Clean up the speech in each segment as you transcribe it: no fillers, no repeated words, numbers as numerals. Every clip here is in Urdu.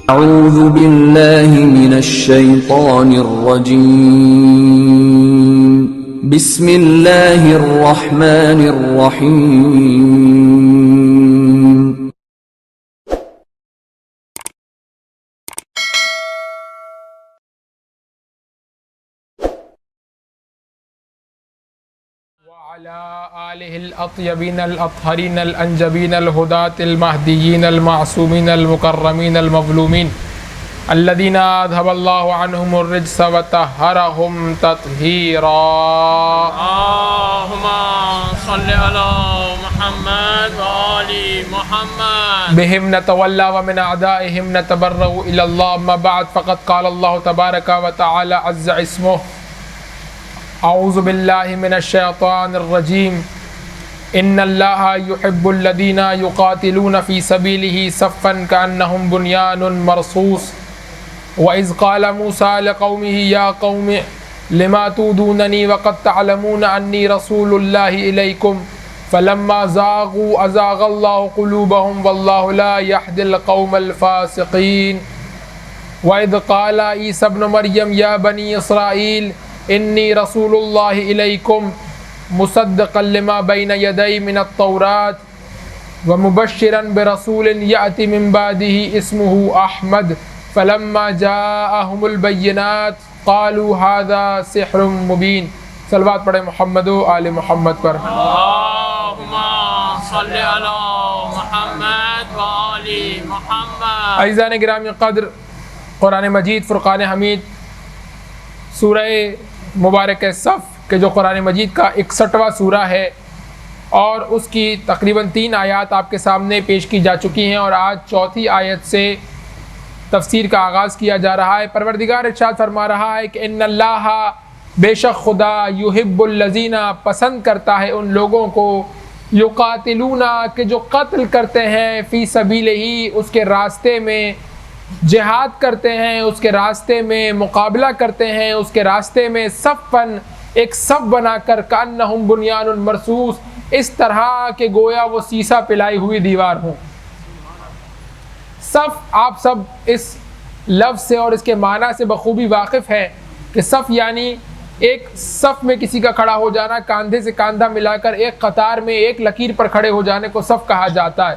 أعوذ بالله من الشيطان الرجيم بسم الله الرحمن الرحيم وعلى آله الأطيبين الأطهرين الأنجبين الهداة المهديين المعصومين المكرمين المظلومين الذين أذهب الله عنهم الرجس وطهرهم تطهيرا. اللهم صل على محمد وآل محمد. بهم نتولى ومن أعدائهم نتبرأ إلى الله. أما بعد فقد قال الله تبارك وتعالى عز اسمه اعوذ باللہ من الشیطان الرجیم ان اللہ یحب الذین یقاتلون فی سبیلہ صفا کأنہم بنیان مرصوص وَإِذْ قَالَ مُوسَىٰ لِقَوْمِهِ يَا قَوْمِ لِمَا تُؤْذُونَنِي وَقَدْ تَعْلَمُونَ أَنِّي رَسُولُ اللَّهِ إِلَيْكُمْ فَلَمَّا زَاغُوا أَزَاغَ اللَّهُ قُلُوبَهُمْ وَاللَّهُ لَا يَهْدِي الْقَوْمَ الْفَاسِقِينَ. وَإِذْ قَالَ عِيسَى ابْنُ مَرْيَمَ يَا بَنِي إِسْرَائِيلَ إِنِّي رَسُولُ اللَّهِ إِلَيْكُمْ مُصَدِّقًا لِمَا بَيْنَ يَدَيَّ مِنَ التَّوْرَاةِ وَمُبَشِّرًا بِرَسُولٍ يَأْتِي مِن بَعْدِهِ اسْمُهُ أَحْمَدُ فَلَمَّا جَاءَهُمُ الْبَيِّنَاتُ قَالُوا هَذَا سِحْرٌ مُبِينٌ. صلوات پڑھیں محمد و آل محمد پر. اللهم صل على محمد وآل محمد. عزیزان گرامی قدر، قرآن مجید فرقان حمید سورہ مبارک صف کہ جو قرآن مجید کا 61واں سورہ ہے اور اس کی تقریباً 3 آیات آپ کے سامنے پیش کی جا چکی ہیں اور آج 4تھی آیت سے تفسیر کا آغاز کیا جا رہا ہے. پروردگار ارشاد فرما رہا ہے کہ ان اللہ بے شک خدا یحب الذین پسند کرتا ہے ان لوگوں کو یقاتلون کہ جو قتل کرتے ہیں فی سبیلہ اس کے راستے میں، جہاد کرتے ہیں اس کے راستے میں، مقابلہ کرتے ہیں اس کے راستے میں، صفاً ایک صف بنا کر کأنہم بنیان مرصوص اس طرح کہ گویا وہ سیسا پلائی ہوئی دیوار ہوں. صف آپ سب اس لفظ سے اور اس کے معنی سے بخوبی واقف ہیں کہ صف یعنی ایک صف میں کسی کا کھڑا ہو جانا، کاندھے سے کاندھا ملا کر ایک قطار میں ایک لکیر پر کھڑے ہو جانے کو صف کہا جاتا ہے.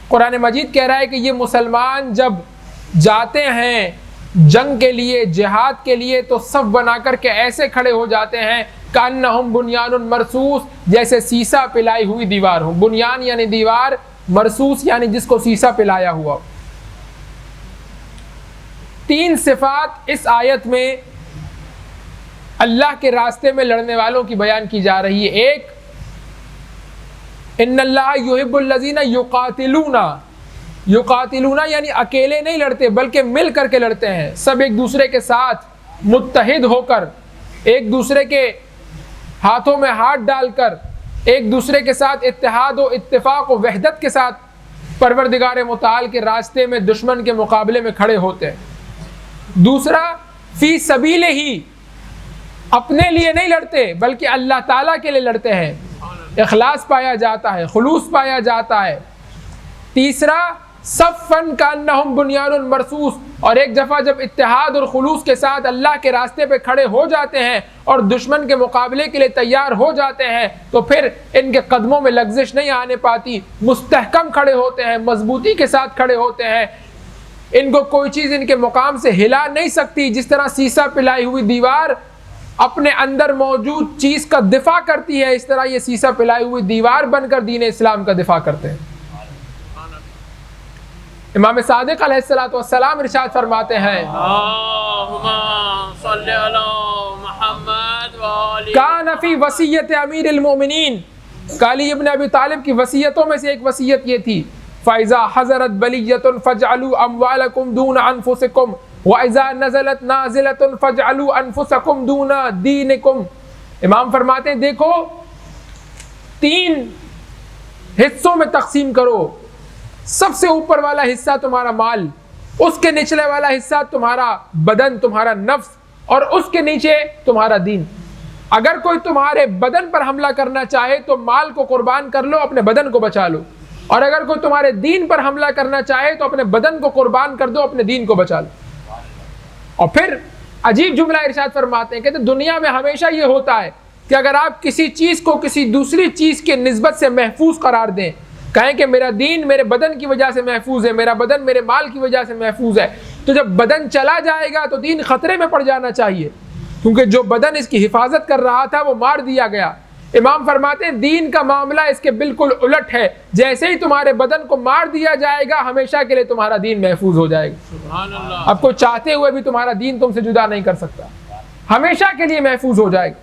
قرآن مجید کہہ رہا ہے کہ یہ مسلمان جب جاتے ہیں جنگ کے لیے، جہاد کے لیے، تو صف بنا کر کے ایسے کھڑے ہو جاتے ہیں کأنہم بنیان مرصوص جیسے سیسا پلائی ہوئی دیوار ہو. بنیان یعنی دیوار، مرصوص یعنی جس کو سیسا پلایا ہوا. 3 صفات اس آیت میں اللہ کے راستے میں لڑنے والوں کی بیان کی جا رہی ہے. ایک، ان اللہ یحب الذین یقاتلون. یقاتلون یعنی اکیلے نہیں لڑتے بلکہ مل کر کے لڑتے ہیں، سب ایک دوسرے کے ساتھ متحد ہو کر، ایک دوسرے کے ہاتھوں میں ہاتھ ڈال کر، ایک دوسرے کے ساتھ اتحاد و اتفاق و وحدت کے ساتھ پروردگار متعال کے راستے میں دشمن کے مقابلے میں کھڑے ہوتے ہیں. دوسرا، فی سبیلہ ہی، اپنے لیے نہیں لڑتے بلکہ اللہ تعالیٰ کے لیے لڑتے ہیں، اخلاص پایا جاتا ہے، خلوص پایا جاتا ہے. تیسرا، صفاً کأنہم بنیان مرصوص، اور ایک دفعہ جب اتحاد اور خلوص کے ساتھ اللہ کے راستے پہ کھڑے ہو جاتے ہیں اور دشمن کے مقابلے کے لیے تیار ہو جاتے ہیں تو پھر ان کے قدموں میں لغزش نہیں آنے پاتی، مستحکم کھڑے ہوتے ہیں، مضبوطی کے ساتھ کھڑے ہوتے ہیں. ان کو کوئی چیز ان کے مقام سے ہلا نہیں سکتی. جس طرح سیسا پلائی ہوئی دیوار اپنے اندر موجود چیز کا دفاع کرتی ہے، اس طرح یہ سیسا پلائی ہوئی دیوار بن کر دین اسلام کا دفاع کرتے ہیں. امام صادق علیہ السلام ارشاد فرماتے ہیں اللهم صل على محمد وآل کان فی وصیت امیر المؤمنین، علی ابن ابی طالب کی وصیتوں میں سے ایک وصیت یہ تھی فَإِذَا حَضَرَتْ بَلِيَّةٌ فَاجْعَلُوا أَمْوَالَكُمْ دُونَ أَنفُسِكُمْ وَإِذَا نَزَلَتْ نَازِلَةٌ فَاجْعَلُوا أَنفُسَكُمْ دُونَ دِينِكُمْ. امام فرماتے ہیں دیکھو 3 حصوں میں تقسیم کرو. سب سے اوپر والا حصہ تمہارا مال، اس کے نچلے والا حصہ تمہارا بدن، تمہارا نفس، اور اس کے نیچے تمہارا دین. اگر کوئی تمہارے بدن پر حملہ کرنا چاہے تو مال کو قربان کر لو، اپنے بدن کو بچا لو. اور اگر کوئی تمہارے دین پر حملہ کرنا چاہے تو اپنے بدن کو قربان کر دو، اپنے دین کو بچا لو۔ اور پھر عجیب جملہ ارشاد فرماتے ہیں، کہتے ہیں دنیا میں ہمیشہ یہ ہوتا ہے کہ اگر آپ کسی چیز کو کسی دوسری چیز کے نسبت سے محفوظ قرار دیں، کہیں کہ میرا دین میرے بدن کی وجہ سے محفوظ ہے، میرا بدن میرے مال کی وجہ سے محفوظ ہے، تو جب بدن چلا جائے گا تو دین خطرے میں پڑ جانا چاہیے، کیونکہ جو بدن اس کی حفاظت کر رہا تھا وہ مار دیا گیا۔ امام فرماتے ہیں دین کا معاملہ اس کے بالکل الٹ ہے، جیسے ہی تمہارے بدن کو مار دیا جائے گا ہمیشہ کے لیے تمہارا دین محفوظ ہو جائے گا۔ سبحان اللہ۔ اب کوئی چاہتے ہوئے بھی تمہارا دین تم سے جدا نہیں کر سکتا، ہمیشہ کے لیے محفوظ ہو جائے گا۔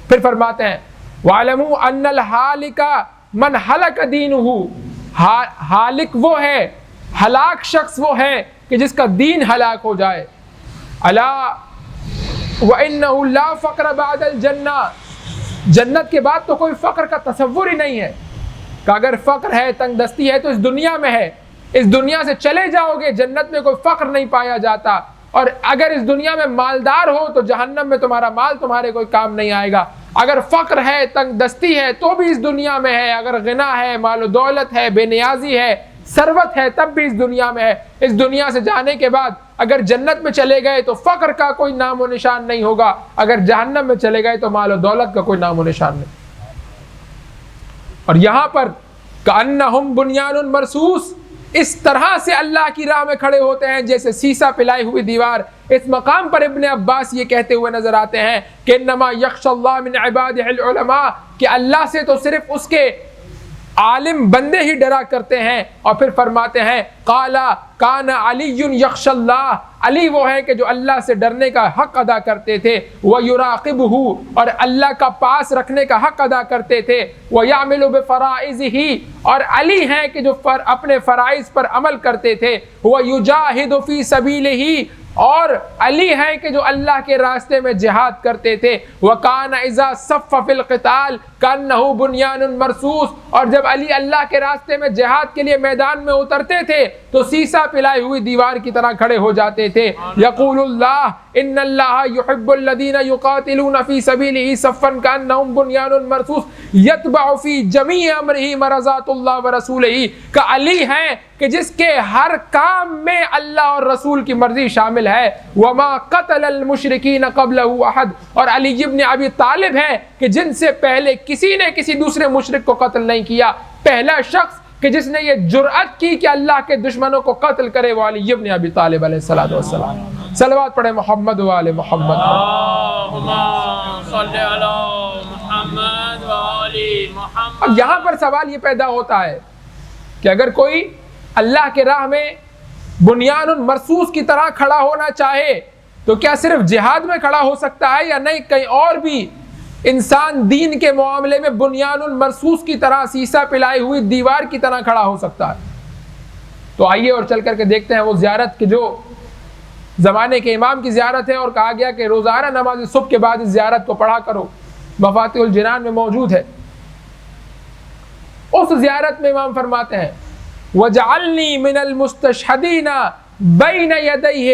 پھر فرماتے ہیں وَاعْلَمُوا أَنَّ الْحَالِكَ مَنْ هَلَكَ دِينُهُ، ہالک وہ ہے، ہلاک شخص وہ ہے کہ جس کا دین ہلاک ہو جائے۔ الا وَإِنَّهُ لَا فَقْرَ بَعْدَ الْجَنَّةِ، جنت کے بعد تو کوئی فقر کا تصور ہی نہیں ہے، کہ اگر فقر ہے، تنگ دستی ہے تو اس دنیا میں ہے، اس دنیا سے چلے جاؤ گے، جنت میں کوئی فقر نہیں پایا جاتا، اور اگر اس دنیا میں مالدار ہو تو جہنم میں تمہارا مال تمہارے کوئی کام نہیں آئے گا۔ اگر فقر ہے، تنگ دستی ہے تو بھی اس دنیا میں ہے، اگر غنا ہے، مال و دولت ہے، بے نیازی ہے، ثروت ہے تب بھی اس دنیا میں ہے۔ اس دنیا سے جانے کے بعد اگر جنت میں چلے گئے تو فقر کا کوئی نام و نشان نہیں ہوگا، اگر جہنم میں چلے گئے تو مال و دولت کا کوئی نام و نشان نہیں۔ اور یہاں پر کأنہم بنیان مرصوص، اس طرح سے اللہ کی راہ میں کھڑے ہوتے ہیں جیسے سیسا پلائی ہوئی دیوار۔ اس مقام پر ابن عباس یہ کہتے ہوئے نظر آتے ہیں کہ انما یخشى اللہ من عبادہ العلماء، کہ اللہ سے تو صرف اس کے عالم بندے ہی ڈرا کرتے ہیں۔ اور پھر فرماتے ہیں قال کان علی یخشى اللہ، علی وہ ہے کہ جو اللہ سے ڈرنے کا حق ادا کرتے تھے، وَيُرَاقِبُهُ، اور اللہ کا پاس رکھنے کا حق ادا کرتے تھے، وَيَعْمِلُ بِفَرَائِضِهِ، اور علی ہیں کہ جو اپنے فرائض پر عمل کرتے تھے، وَيُجَاهِدُ فِي سَبِيلِهِ، اور علی ہیں کہ جو اللہ کے راستے میں جہاد کرتے تھے، وَكَانَ إِذَا صَفَّ فِي الْقِتَالِ كَأَنَّهُ بُنْيَانٌ مَرْصُوصٌ، اور جب علی اللہ کے راستے میں جہاد کے لیے میدان میں اترتے تھے تو سیسا پلائی ہوئی دیوار کی طرح کھڑے ہو جاتے تھے۔ یقول اللہ ان اللہ یحب الذین یقاتلون فی سبیلہ صفا کأنہم بنیان مرصوص یتبع فی جمیع امرہ مرضات اللہ ورسولہ، کہ علی ہیں کہ جس کے ہر کام میں اللہ اور رسول کی مرضی شامل ہے۔ وما قتل المشرکین قبلہ احد، اور علی ابن ابی طالب ہے کہ جن سے پہلے کسی نے کسی دوسرے مشرک کو قتل نہیں کیا، پہلا شخص کہ جس نے یہ جرأت کی کہ اللہ کے دشمنوں کو قتل کرے وہ علی ابن ابی طالب علیہ السلام۔ صلوات پڑھیں محمد و آل محمد۔ اللہم صلی علی محمد و آل محمد۔ اب یہاں پر سوال یہ پیدا ہوتا ہے کہ اگر کوئی اللہ کے راہ میں بنیان مرصوص کی طرح کھڑا ہونا چاہے تو کیا صرف جہاد میں کھڑا ہو سکتا ہے، یا نہیں کہیں اور بھی انسان دین کے معاملے میں بنیان مرصوص کی طرح سیسا پلائی ہوئی دیوار کی طرح کھڑا ہو سکتا ہے؟ تو آئیے اور چل کر کے دیکھتے ہیں وہ زیارت کے جو زمانے کے امام کی زیارت ہے، اور کہا گیا کہ روزانہ نماز صبح کے بعد اس زیارت کو پڑھا کرو، مفاتیح الجنان میں موجود ہے۔ اس زیارت میں امام فرماتے ہیں وَجَعَلْنِي مِنَ الْمُسْتَشْهَدِينَ بَيْنَ يَدَيْهِ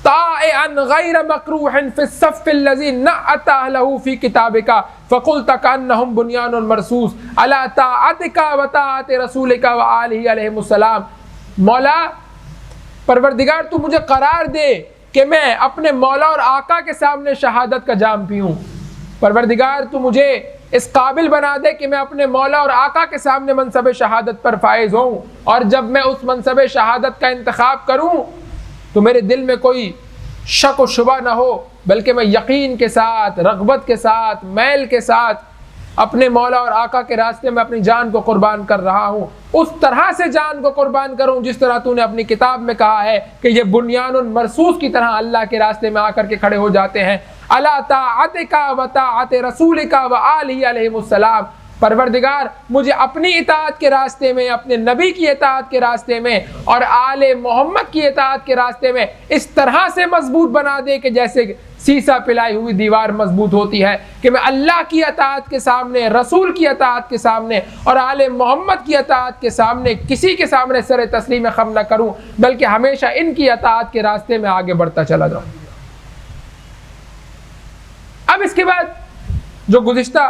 طَائِعًا غَيْرَ مَكْرُوحٍ فِي الصَّفِّ الَّذِي نَعَتَ أَهْلَهُ فِي كِتَابِكَ فَقُلْتَ كَأَنَّهُمْ بُنْيَانٌ مَرْصُوصٌ عَلَىٰ طَاعَتِكَ وَطَاعَةِ رَسُولِكَ وَآلِهِ عَلَيْهِمُ السَّلَامُ۔ مولا پروردگار تو مجھے قرار دے کہ میں اپنے مولا اور آقا کے سامنے شہادت کا جام پیوں، پروردگار تو مجھے اس قابل بنا دے کہ میں اپنے مولا اور آقا کے سامنے منصب شہادت پر فائز ہوں، اور جب میں اس منصب شہادت کا انتخاب کروں تو میرے دل میں کوئی شک و شبہ نہ ہو، بلکہ میں یقین کے ساتھ، رغبت کے ساتھ، میل کے ساتھ اپنے مولا اور آقا کے راستے میں اپنی جان کو قربان کر رہا ہوں۔ اس طرح سے جان کو قربان کروں جس طرح تو نے اپنی کتاب میں کہا ہے کہ یہ بنیان مرصوص کی طرح اللہ کے راستے میں آ کر کے کھڑے ہو جاتے ہیں۔ علی طاعتک و طاعت رسولک و آلہ علیہم السلام، پروردگار مجھے اپنی اطاعت کے راستے میں، اپنے نبی کی اطاعت کے راستے میں اور آل محمد کی اطاعت کے راستے میں اس طرح سے مضبوط بنا دے کہ جیسے سیسا پلائی ہوئی دیوار مضبوط ہوتی ہے، کہ میں اللہ کی اطاعت کے سامنے، رسول کی اطاعت کے سامنے اور آل محمد کی اطاعت کے سامنے کسی کے سامنے سر تسلیم خم نہ کروں، بلکہ ہمیشہ ان کی اطاعت کے راستے میں آگے بڑھتا چلا جاؤں۔ اب اس کے بعد جو گزشتہ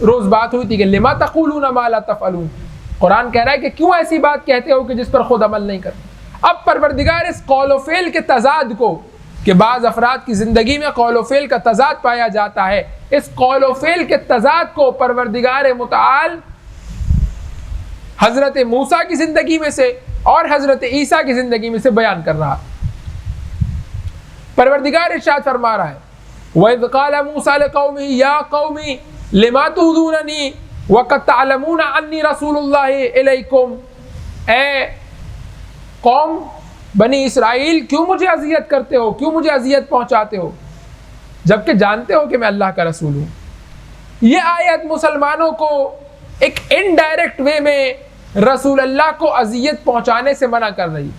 روز بات ہوئی تھی کہ لما تقولون ما لا تفعلون، قرآن کہہ رہا ہے کہ کیوں ایسی بات کہتے ہو کہ جس پر خود عمل نہیں کرتے. اب پروردگار اس قول و فعل کے تضاد کو، کہ بعض افراد کی زندگی میں قول و فعل کا تضاد پایا جاتا ہے، اس قول و فعل کے تضاد کو پروردگار متعال حضرت موسیٰ کی زندگی میں سے اور حضرت عیسیٰ کی زندگی میں سے بیان کر رہا. پروردگار ارشاد فرما رہا ہے وَإِذْ قَالَ مُوسَىٰ لِقَوْمِهِ يَا قَوْمِ لِمَا تُؤْذُونَنِي وَقَدْ تَعْلَمُونَ أَنِّي رَسُولُ اللَّهِ إِلَيْكُمْ، اے قوم بنی اسرائیل کیوں مجھے اذیت کرتے ہو، کیوں مجھے اذیت پہنچاتے ہو جبکہ جانتے ہو کہ میں اللہ کا رسول ہوں. یہ آیت مسلمانوں کو ایک انڈائریکٹ وے میں رسول اللہ کو اذیت پہنچانے سے منع کر رہی.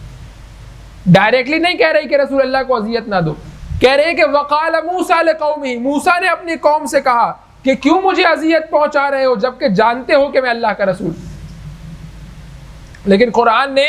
ڈائریکٹلی نہیں کہہ رہی کہ رسول اللہ کو اذیت نہ دو، کہہ رہے کہ وقال موسیٰ لقومہ، موسیٰ نے اپنی قوم سے کہا کہ کیوں مجھے اذیت پہنچا رہے ہو جبکہ جانتے ہو کہ میں اللہ کا رسول. لیکن قرآن نے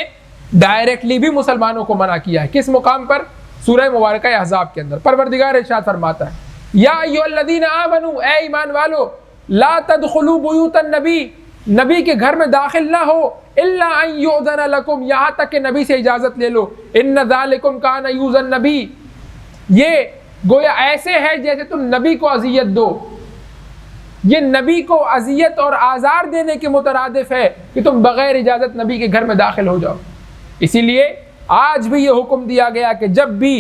ڈائریکٹلی بھی مسلمانوں کو منع کیا ہے. کس مقام پر؟ سورہ مبارکہ احزاب کے اندر پروردگار ارشاد فرماتا ہے یا ایھا الذین آمنوا، اے ایمان والو، لا تدخلوا بیوت النبی، نبی کے گھر میں داخل نہ ہو، الا ان یؤذن لکم، یہاں تک کہ نبی سے اجازت لے لو. ان ذالکم کان یؤذی النبی، یہ گویا ایسے ہے جیسے تم نبی کو اذیت دو. یہ نبی کو اذیت اور آزار دینے کے مترادف ہے کہ تم بغیر اجازت نبی کے گھر میں داخل ہو جاؤ. اسی لیے آج بھی یہ حکم دیا گیا کہ جب بھی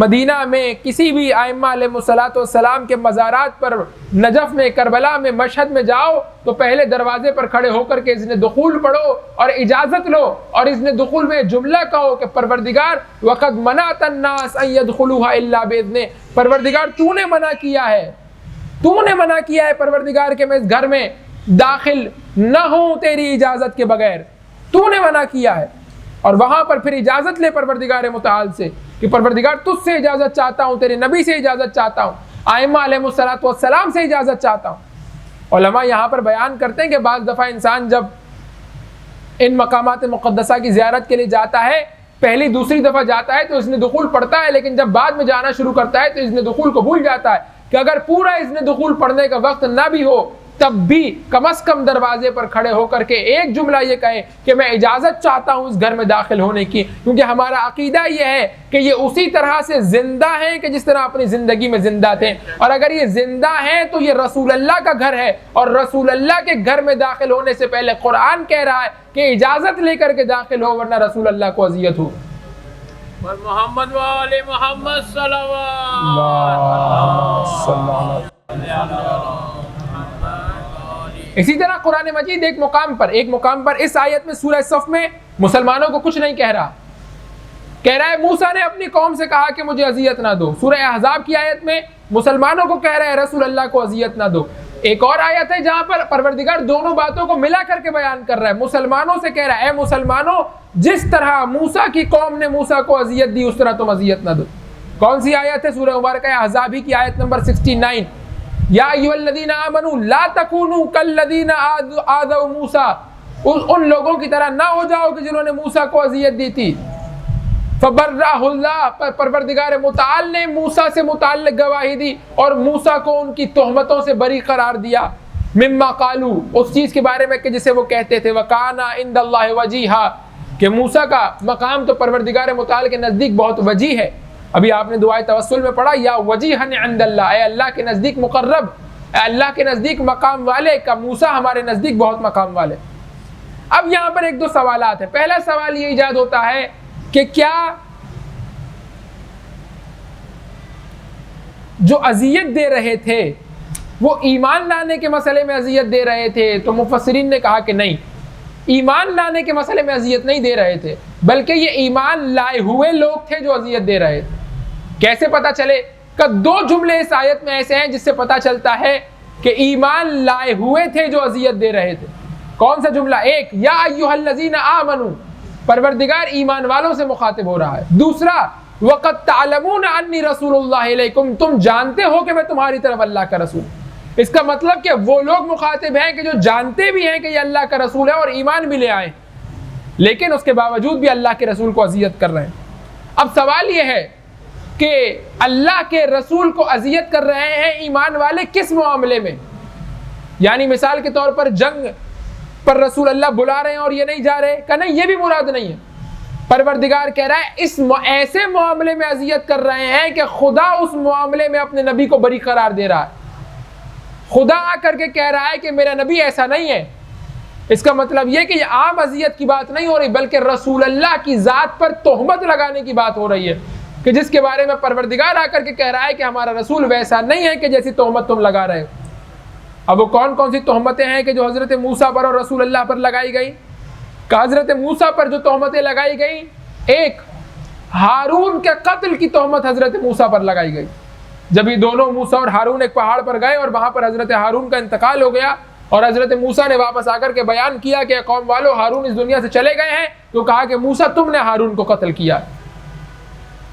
مدینہ میں کسی بھی ائمہ علیہ الصلوۃ والسلام کے مزارات پر، نجف میں، کربلا میں، مشہد میں جاؤ تو پہلے دروازے پر کھڑے ہو کر کے اذن دخول پڑھو اور اجازت لو، اور اذن دخول میں جملہ کہو کہ پروردگار وقد منعت الناس ان يدخلوها الا باذنہ، پروردگار تو نے منع کیا ہے، تو نے منع کیا ہے پروردگار کہ میں اس گھر میں داخل نہ ہوں تیری اجازت کے بغیر، تو نے منع کیا ہے. اور وہاں پر پھر اجازت لے پروردگار متعال سے کہ پروردگار تجھ سے اجازت چاہتا ہوں، تیرے نبی سے اجازت چاہتا ہوں، ائمہ علیہ الصلوۃ والسلام سے اجازت چاہتا ہوں. علماء یہاں پر بیان کرتے ہیں کہ بعض دفعہ انسان جب ان مقامات مقدسہ کی زیارت کے لیے جاتا ہے، پہلی دوسری دفعہ جاتا ہے تو اذن دخول پڑھتا ہے، لیکن جب بعد میں جانا شروع کرتا ہے تو اذن دخول کو بھول جاتا ہے کہ اگر پورا اذن دخول پڑھنے کا وقت نہ بھی ہو تب بھی کم از کم دروازے پر کھڑے ہو کر کے ایک جملہ یہ کہے کہ میں اجازت چاہتا ہوں اس گھر میں داخل ہونے کی، کیونکہ ہمارا عقیدہ یہ ہے کہ یہ اسی طرح سے زندہ ہیں کہ جس طرح اپنی زندگی میں زندہ تھے، اور اگر یہ زندہ ہیں تو یہ رسول اللہ کا گھر ہے، اور رسول اللہ کے گھر میں داخل ہونے سے پہلے قرآن کہہ رہا ہے کہ اجازت لے کر کے داخل ہو ورنہ رسول اللہ کو اذیت ہو. محمد وآل محمد صلوات. اسی طرح قرآن مجید ایک مقام پر اس آیت میں سورہ صف میں مسلمانوں کو کچھ نہیں کہہ رہا، کہہ رہا ہے موسیٰ نے اپنی قوم سے کہا کہ مجھے اذیت نہ دو. سورہ احزاب کی آیت میں مسلمانوں کو کہہ رہا ہے رسول اللہ کو اذیت نہ دو. ایک اور آیت ہے جہاں پر پروردگار دونوں باتوں کو ملا کر کے بیان کر رہا ہے. مسلمانوں سے کہہ رہا ہے اے مسلمانوں، جس طرح موسیٰ کی قوم نے موسیٰ کو اذیت دی اس طرح تم اذیت نہ دو. کون سی آیت ہے؟ سورہ مبارکہ احزاب کی آیت نمبر 69. یا ایھا الذین آمنوا لا تکونوا کالذین آذوا موسیٰ، ان لوگوں کی طرح نہ ہو جاؤ کہ جنہوں نے موسیٰ کو اذیت دی تھی. فبرأہ اللہ، پروردگار متعال نے موسیٰ سے متعلق گواہی دی اور موسیٰ کو ان کی تہمتوں سے بری قرار دیا. مما قالوا، اس چیز کے بارے میں کہ جسے وہ کہتے تھے وکانا عند اللہ وجیہا، کہ موسیٰ کا مقام تو پروردگار متعال کے نزدیک بہت وجیح ہے. ابھی آپ نے دعائے توسل میں پڑھا یا وجیہن عند اللہ، اے اللہ کے نزدیک مقرب، اے اللہ کے نزدیک مقام والے کا موسیٰ ہمارے نزدیک بہت مقام والے. اب یہاں پر ایک دو سوالات ہیں. پہلا سوال یہ ایجاد ہوتا ہے کہ کیا جو اذیت دے رہے تھے وہ ایمان لانے کے مسئلے میں اذیت دے رہے تھے؟ تو مفسرین نے کہا کہ نہیں، ایمان لانے کے مسئلے میں اذیت نہیں دے رہے تھے، بلکہ یہ ایمان لائے ہوئے لوگ تھے جو اذیت دے رہے تھے. کیسے پتا چلے؟ کہ دو جملے اس آیت میں ایسے ہیں جس سے پتا چلتا ہے کہ ایمان لائے ہوئے تھے جو اذیت دے رہے تھے. کون سا جملہ؟ ایک یا ایھا الذین آمنوا، پروردگار ایمان والوں سے مخاطب ہو رہا ہے. دوسرا وقد تعلمون انی رسول اللہ الیکم، تم جانتے ہو کہ میں تمہاری طرف اللہ کا رسول. اس کا مطلب کہ وہ لوگ مخاطب ہیں کہ جو جانتے بھی ہیں کہ یہ اللہ کا رسول ہے اور ایمان بھی لے آئے، لیکن اس کے باوجود بھی اللہ کے رسول کو اذیت کر رہے ہیں. اب سوال یہ ہے کہ اللہ کے رسول کو اذیت کر رہے ہیں ایمان والے کس معاملے میں؟ یعنی مثال کے طور پر جنگ پر رسول اللہ بلا رہے ہیں اور یہ نہیں جا رہے؟ کہ نہیں، یہ بھی مراد نہیں ہے۔ پروردگار کہہ رہا ہے اس ایسے معاملے میں اذیت کر رہے ہیں کہ خدا اس معاملے میں اپنے نبی کو بری قرار دے رہا ہے۔ خدا آ کر کے کہہ رہا ہے کہ میرا نبی ایسا نہیں ہے۔ اس کا مطلب یہ کہ یہ عام اذیت کی بات نہیں ہو رہی، بلکہ رسول اللہ کی ذات پر تہمت لگانے کی بات ہو رہی ہے، کہ جس کے بارے میں پروردگار آ کر کے کہہ رہا ہے کہ ہمارا رسول ویسا نہیں ہے کہ جیسی تہمت تم لگا رہے ہو۔ اب وہ کون کون سی تہمتیں ہیں کہ جو حضرت موسیٰ پر اور رسول اللہ پر لگائی گئی؟ کہ حضرت موسیٰ پر جو تہمتیں لگائی گئیں، ایک ہارون کے قتل کی تہمت حضرت موسیٰ پر لگائی گئی۔ جب یہ دونوں موسیٰ اور ہارون ایک پہاڑ پر گئے اور وہاں پر حضرت ہارون کا انتقال ہو گیا، اور حضرت موسیٰ نے واپس آ کر کے بیان کیا کہ قوم والو ہارون اس دنیا سے چلے گئے ہیں، تو کہا کہ موسیٰ تم نے ہارون کو قتل کیا۔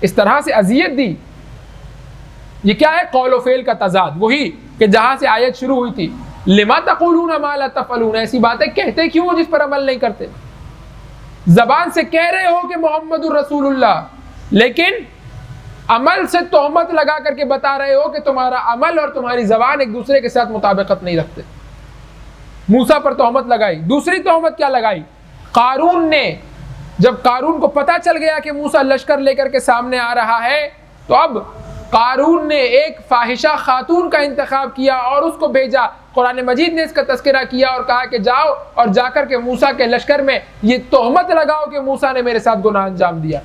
اس طرح سے اذیت دی۔ یہ کیا ہے؟ قول و فعل کا تضاد، وہی کہ جہاں سے آیت شروع ہوئی تھی، لما تقولون ما لا تفعلون، ایسی باتیں کہتے کیوں جس پر عمل نہیں کرتے؟ زبان سے کہہ رہے ہو کہ محمد الرسول اللہ، لیکن عمل سے تہمت لگا کر کے بتا رہے ہو کہ تمہارا عمل اور تمہاری زبان ایک دوسرے کے ساتھ مطابقت نہیں رکھتے۔ موسیٰ پر تہمت لگائی۔ دوسری تہمت کیا لگائی؟ قارون نے، جب قارون کو پتہ چل گیا کہ موسیٰ لشکر لے کر کے سامنے آ رہا ہے، تو اب قارون نے ایک فاحشہ خاتون کا انتخاب کیا اور اس کو بھیجا۔ قرآن مجید نے اس کا تذکرہ کیا اور کہا کہ جاؤ اور جا کر کے موسیٰ کے لشکر میں یہ تہمت لگاؤ کہ موسیٰ نے میرے ساتھ گناہ انجام دیا۔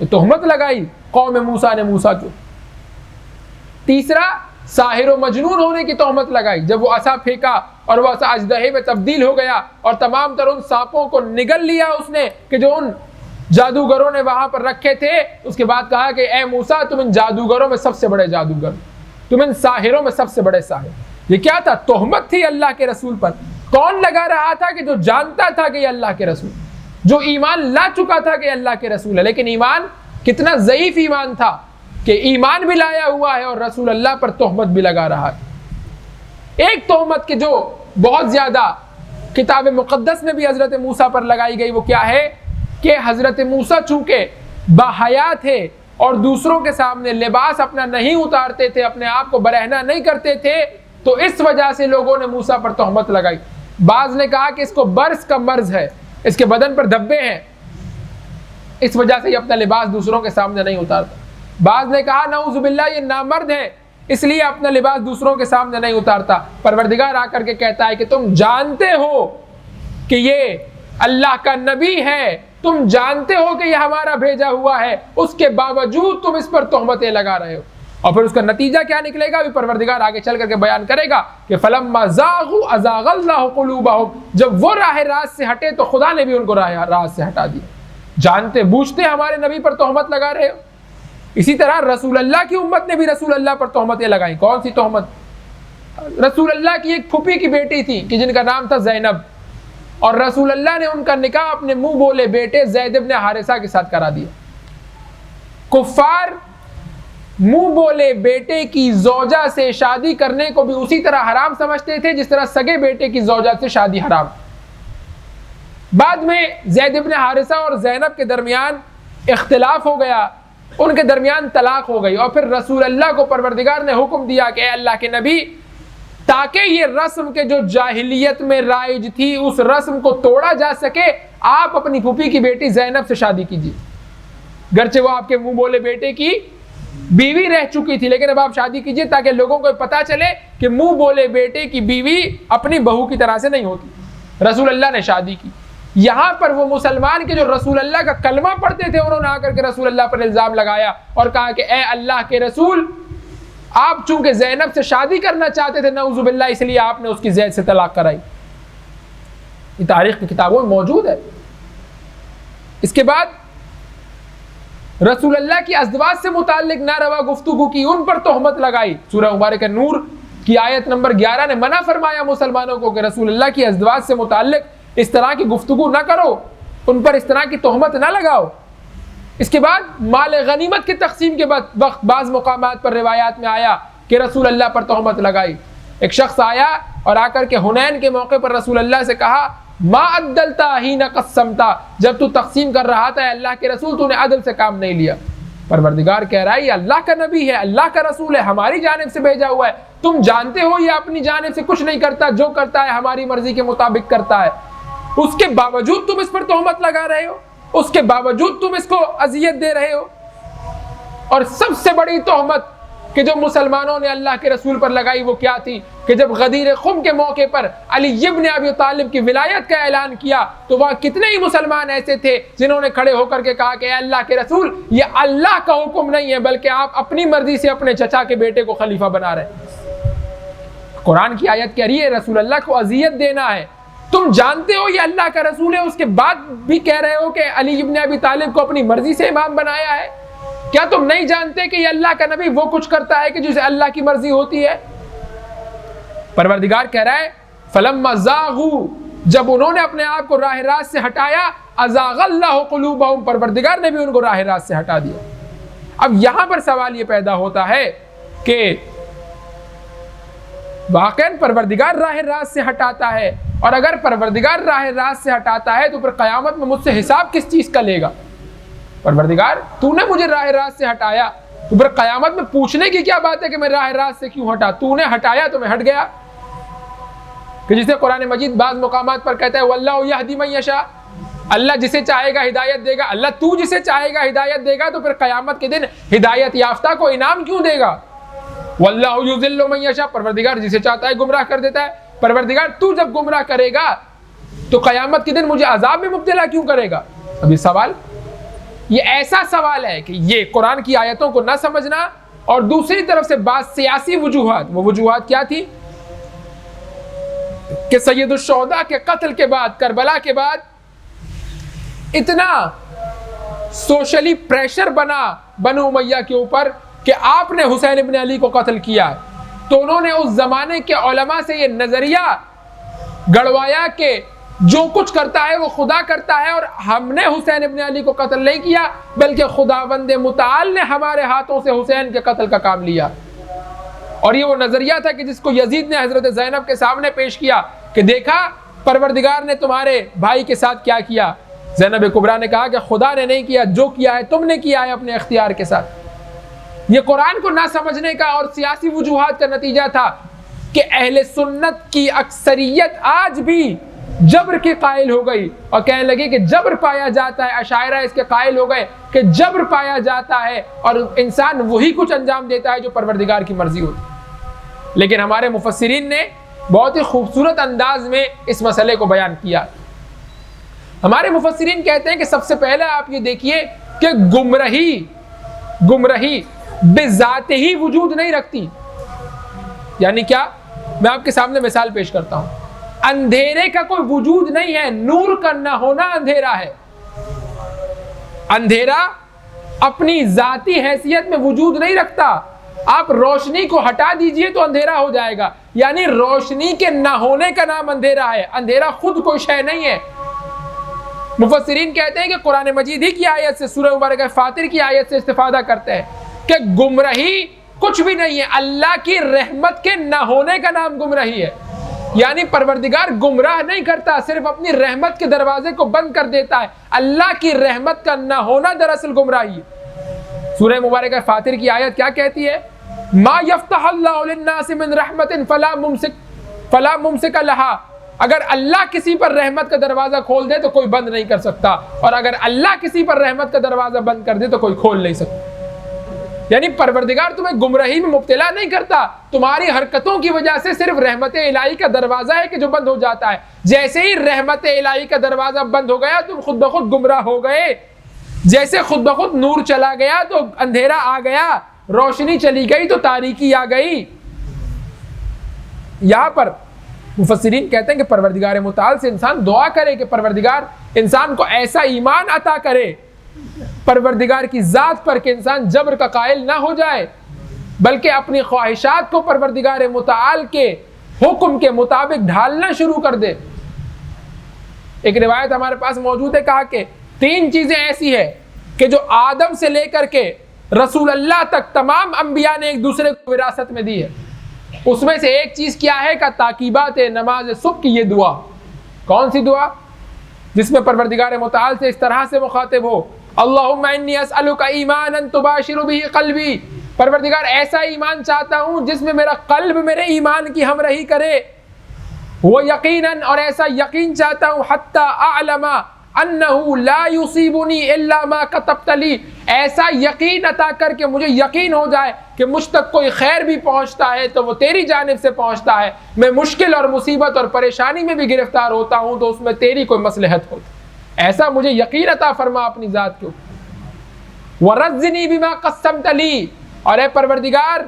یہ تہمت لگائی قوم موسیٰ نے موسیٰ کو۔ تیسرا، ساحر و مجنون ہونے کی تہمت لگائی۔ جب وہ عصا پھینکا اور وہ عصا اژدہے میں تبدیل ہو گیا اور تمام تر ان سانپوں کو نگل لیا اس نے کہ جو ان جادوگروں نے وہاں پر رکھے تھے، اس کے بعد کہا کہ اے موسیٰ تم ان جادوگروں میں سب سے بڑے جادوگر، تم ان ساحروں میں سب سے بڑے ساحر۔ یہ کیا تھا؟ تہمت تھی اللہ کے رسول پر۔ کون لگا رہا تھا؟ کہ جو جانتا تھا کہ یہ اللہ کے رسول، جو ایمان لا چکا تھا کہ اللہ کے رسول ہے، لیکن ایمان کتنا ضعیف ایمان تھا کہ ایمان بھی لایا ہوا ہے اور رسول اللہ پر تہمت بھی لگا رہا ہے۔ ایک تہمت کہ جو بہت زیادہ کتاب مقدس میں بھی حضرت موسیٰ پر لگائی گئی، وہ کیا ہے کہ حضرت موسیٰ چونکہ باحیا تھے اور دوسروں کے سامنے لباس اپنا نہیں اتارتے تھے، اپنے آپ کو برہنہ نہیں کرتے تھے، تو اس وجہ سے لوگوں نے موسیٰ پر تہمت لگائی۔ بعض نے کہا کہ اس کو برص کا مرض ہے، اس کے بدن پر دھبے ہیں، اس وجہ سے یہ اپنا لباس دوسروں کے سامنے نہیں اتارتا۔ بعض نے کہا نعوذ باللہ یہ نامرد ہے، اس لیے اپنا لباس دوسروں کے سامنے نہیں اتارتا۔ پروردگار آ کر کے کہتا ہے کہ تم جانتے ہو کہ یہ اللہ کا نبی ہے، تم جانتے ہو کہ یہ ہمارا بھیجا ہوا ہے، اس کے باوجود تم اس پر تہمتیں لگا رہے ہو۔ اور پھر اس کا نتیجہ کیا نکلے گا بھی پروردگار آگے چل کر کے بیان کرے گا کہ فَلَمَّا زَاغُوا أَزَاغَ اللَّهُ قُلُوبَهُمْ، جب وہ راہ راست سے ہٹے تو خدا نے بھی ان کو راہ راست سے ہٹا دیا۔ جانتے بوجھتے ہمارے نبی پر تہمت لگا رہے ہو۔ اسی طرح رسول اللہ کی امت نے بھی رسول اللہ پر تہمتیں لگائیں۔ کون سی تہمت؟ رسول اللہ کی ایک پھوپھی کی بیٹی تھی کہ جن کا نام تھا زینب، اور رسول اللہ نے ان کا نکاح اپنے منہ بولے بیٹے زید بن حارثہ کے ساتھ کرا دیا۔ کفار منہ بولے بیٹے کی زوجہ سے شادی کرنے کو بھی اسی طرح حرام سمجھتے تھے جس طرح سگے بیٹے کی زوجہ سے شادی حرام۔ بعد میں زید بن حارثہ اور زینب کے درمیان اختلاف ہو گیا، ان کے درمیان طلاق ہو گئی، اور پھر رسول اللہ کو پروردگار نے حکم دیا کہ اے اللہ کے نبی، تاکہ یہ رسم کے جو جاہلیت میں رائج تھی اس رسم کو توڑا جا سکے، آپ اپنی پھوپھی کی بیٹی زینب سے شادی کیجیے۔ گرچہ وہ آپ کے منہ بولے بیٹے کی بیوی رہ چکی تھی، لیکن اب آپ شادی کیجیے تاکہ لوگوں کو پتا چلے کہ منہ بولے بیٹے کی بیوی اپنی بہو کی طرح سے نہیں ہوتی۔ رسول اللہ نے شادی کی۔ یہاں پر وہ مسلمان کے جو رسول اللہ کا کلمہ پڑھتے تھے، انہوں نے آ کر کے رسول اللہ پر الزام لگایا اور کہا کہ اے اللہ کے رسول، آپ چونکہ زینب سے شادی کرنا چاہتے تھے نعوذ باللہ، اس لیے آپ نے اس کی زید سے طلاق کرائی۔ یہ تاریخ کی کتابوں میں موجود ہے۔ اس کے بعد رسول اللہ کی ازواج سے متعلق ناروا گفتگو کی، ان پر تہمت لگائی۔ سورہ مبارکہ نور کی آیت نمبر 11 نے منع فرمایا مسلمانوں کو کہ رسول اللہ کی ازواج سے متعلق اس طرح کی گفتگو نہ کرو، ان پر اس طرح کی تہمت نہ لگاؤ۔ اس کے بعد مال غنیمت کی تقسیم کے وقت بعض مقامات پر روایات میں آیا کہ رسول اللہ پر تہمت لگائی۔ ایک شخص آیا اور آ کر کے حنین کے موقع پر رسول اللہ سے کہا ما عدلتا حین قسمتا، جب تو تقسیم کر رہا تھا اے اللہ کے رسول تو نے عدل سے کام نہیں لیا۔ پروردگار کہہ رہا ہے یہ اللہ کا نبی ہے، اللہ کا رسول ہے، ہماری جانب سے بھیجا ہوا ہے، تم جانتے ہو یہ اپنی جانب سے کچھ نہیں کرتا، جو کرتا ہے ہماری مرضی کے مطابق کرتا ہے، اس کے باوجود تم اس پر تہمت لگا رہے ہو، اس کے باوجود تم اس کو اذیت دے رہے ہو۔ اور سب سے بڑی تہمت کہ جو مسلمانوں نے اللہ کے رسول پر لگائی وہ کیا تھی کہ جب غدیر خم کے موقع پر علی ابن ابی طالب کی ولایت کا اعلان کیا تو وہاں کتنے ہی مسلمان ایسے تھے جنہوں نے کھڑے ہو کر کے کہا کہ اے اللہ کے رسول یہ اللہ کا حکم نہیں ہے بلکہ آپ اپنی مرضی سے اپنے چچا کے بیٹے کو خلیفہ بنا رہے ہیں۔ قرآن کی آیت کہہ رہی ہے رسول اللہ کو اذیت دینا ہے، تم جانتے ہو یہ اللہ کا رسول ہے، اس کے بعد بھی کہہ رہے ہو کہ علی ابن ابی طالب کو اپنی مرضی سے امام بنایا ہے۔ کیا تم نہیں جانتے کہ یہ اللہ کا نبی وہ کچھ کرتا ہے کہ جسے اللہ کی مرضی ہوتی ہے؟ پروردگار کہہ رہا ہے فَلَمَّا زَاغُوا، جب انہوں نے اپنے آپ کو راہ راست سے ہٹایا، أَزَاغَ اللَّهُ قُلُوبَهُمْ، پروردگار نے بھی ان کو راہ راست سے ہٹا دیا۔ اب یہاں پر سوال یہ پیدا ہوتا ہے کہ واقعاً پروردگار راہ راست سے ہٹاتا ہے، اور اگر پروردگار راہ راست سے ہٹاتا ہے تو پھر قیامت میں مجھ سے حساب کس چیز کا لے گا؟ پروردگار تو نے مجھے راہ راست سے ہٹایا تو پھر قیامت میں پوچھنے کی کیا بات ہے کہ میں راہ راست سے کیوں ہٹا؟ تو نے ہٹایا تو میں ہٹ گیا، کہ جسے قرآن مجید بعض مقامات پر کہتا ہے وَاللَّهُ يَهْدِي مَن يَشَاءُ، اللہ جسے چاہے گا ہدایت دے گا۔ اللہ تو جسے چاہے گا ہدایت دے گا تو پھر قیامت کے دن ہدایت یافتہ کو انعام کیوں دے گا؟ وَاللَّهُ يُضِلُّ مَن يَشَاءُ، پروردگار جسے چاہتا ہے گمراہ کر دیتا ہے۔ پروردگار تو جب گمراہ کرے گا تو قیامت کے دن مجھے عذاب میں مبتلا کیوں کرے گا؟ اب یہ سوال، یہ ایسا سوال ہے کہ یہ قرآن کی آیتوں کو نہ سمجھنا، اور دوسری طرف سے بعض سیاسی وجوہات، وہ وجوہات کیا تھی کہ سید الشہداء کے قتل کے بعد، کربلا کے بعد اتنا سوشلی پریشر بنا بنو امیہ کے اوپر کہ آپ نے حسین ابن علی کو قتل کیا، تو انہوں نے اس زمانے کے علماء سے یہ نظریہ گڑوایا کہ جو کچھ کرتا ہے وہ خدا کرتا ہے، اور ہم نے حسین ابن علی کو قتل نہیں کیا بلکہ خداوند متعال نے ہمارے ہاتھوں سے حسین کے قتل کا کام لیا۔ اور یہ وہ نظریہ تھا کہ جس کو یزید نے حضرت زینب کے سامنے پیش کیا کہ دیکھا پروردگار نے تمہارے بھائی کے ساتھ کیا کیا۔ زینب کبریٰ نے کہا کہ خدا نے نہیں کیا، جو کیا ہے تم نے کیا ہے اپنے اختیار کے ساتھ۔ یہ قرآن کو نہ سمجھنے کا اور سیاسی وجوہات کا نتیجہ تھا کہ اہل سنت کی اکثریت آج بھی جبر کے قائل ہو گئی اور کہنے لگے کہ جبر پایا جاتا ہے، اشاعرہ اس کے قائل ہو گئے کہ جبر پایا جاتا ہے اور انسان وہی کچھ انجام دیتا ہے جو پروردگار کی مرضی ہوتی۔ لیکن ہمارے مفسرین نے بہت ہی خوبصورت انداز میں اس مسئلے کو بیان کیا۔ ہمارے مفسرین کہتے ہیں کہ سب سے پہلے آپ یہ دیکھیے کہ گمراہی بذات ہی وجود نہیں رکھتی۔ یعنی کیا؟ میں آپ کے سامنے مثال پیش کرتا ہوں۔ اندھیرے کا کوئی وجود نہیں ہے، نور کا نہ ہونا اندھیرا ہے۔ اندھیرا اپنی ذاتی حیثیت میں وجود نہیں رکھتا، آپ روشنی کو ہٹا دیجئے تو اندھیرا ہو جائے گا، یعنی روشنی کے نہ ہونے کا نام اندھیرا ہے، اندھیرا خود کوئی شے نہیں ہے۔ مفسرین کہتے ہیں کہ قرآن مجید ہی کی آیت سے، سورہ مبارکہ فاطر کی آیت سے استفادہ کرتے ہیں کہ گمراہی کچھ بھی نہیں ہے، اللہ کی رحمت کے نہ ہونے کا نام گمراہی ہے۔ یعنی پروردگار گمراہ نہیں کرتا، صرف اپنی رحمت کے دروازے کو بند کر دیتا ہے۔ اللہ کی رحمت کا نہ ہونا دراصل گمراہی ہے۔ سورہ مبارکہ فاطر کی آیت کیا کہتی ہے؟ ما یفتح اللہ للناس من رحمت فلا ممسک لہا، اگر اللہ کسی پر رحمت کا دروازہ کھول دے تو کوئی بند نہیں کر سکتا، اور اگر اللہ کسی پر رحمت کا دروازہ بند کر دے تو کوئی کھول نہیں سکتا۔ یعنی پروردگار تمہیں گمراہی میں مبتلا نہیں کرتا، تمہاری حرکتوں کی وجہ سے صرف رحمت الہی کا دروازہ ہے کہ جو بند ہو جاتا ہے۔ جیسے ہی رحمت الہی کا دروازہ بند ہو گیا تم خود بخود گمراہ ہو گئے، جیسے خود بخود نور چلا گیا تو اندھیرا آ گیا، روشنی چلی گئی تو تاریکی آ گئی۔ یہاں پر مفسرین کہتے ہیں کہ پروردگار متعال سے انسان دعا کرے کہ پروردگار انسان کو ایسا ایمان عطا کرے پروردگار کی ذات پر کہ انسان جبر کا قائل نہ ہو جائے، بلکہ اپنی خواہشات کو پروردگار متعال کے حکم کے مطابق ڈھالنا شروع کر دے۔ ایک روایت ہمارے پاس موجود ہے، کہا کہ 3 چیزیں ایسی ہیں کہ جو آدم سے لے کر کے رسول اللہ تک تمام انبیاء نے ایک دوسرے کو وراثت میں دی ہے۔ اس میں سے ایک چیز کیا ہے کہ تاکیبات نماز صبح کی یہ دعا۔ کون سی دعا؟ جس میں پروردگار متعال سے اس طرح سے مخاطب ہو اللہم انی اسألک ایمانا تباشر به قلبی، پروردگار ایسا ایمان چاہتا ہوں جس میں میرا قلب میرے ایمان کی ہمراہی کرے، وہ یقیناً، اور ایسا یقین چاہتا ہوں حتی اعلم انہ لا یصیبنی الا ما کتبت لی، ایسا یقین عطا کر کے مجھے یقین ہو جائے کہ مجھ تک کوئی خیر بھی پہنچتا ہے تو وہ تیری جانب سے پہنچتا ہے، میں مشکل اور مصیبت اور پریشانی میں بھی گرفتار ہوتا ہوں تو اس میں تیری کوئی مصلحت ہوتی، ایسا مجھے یقین عطا فرما اپنی ذات کے اوپر۔ وَرَزِّنِي بِمَا قَسَّمْتَ لِي، اور اے پروردگار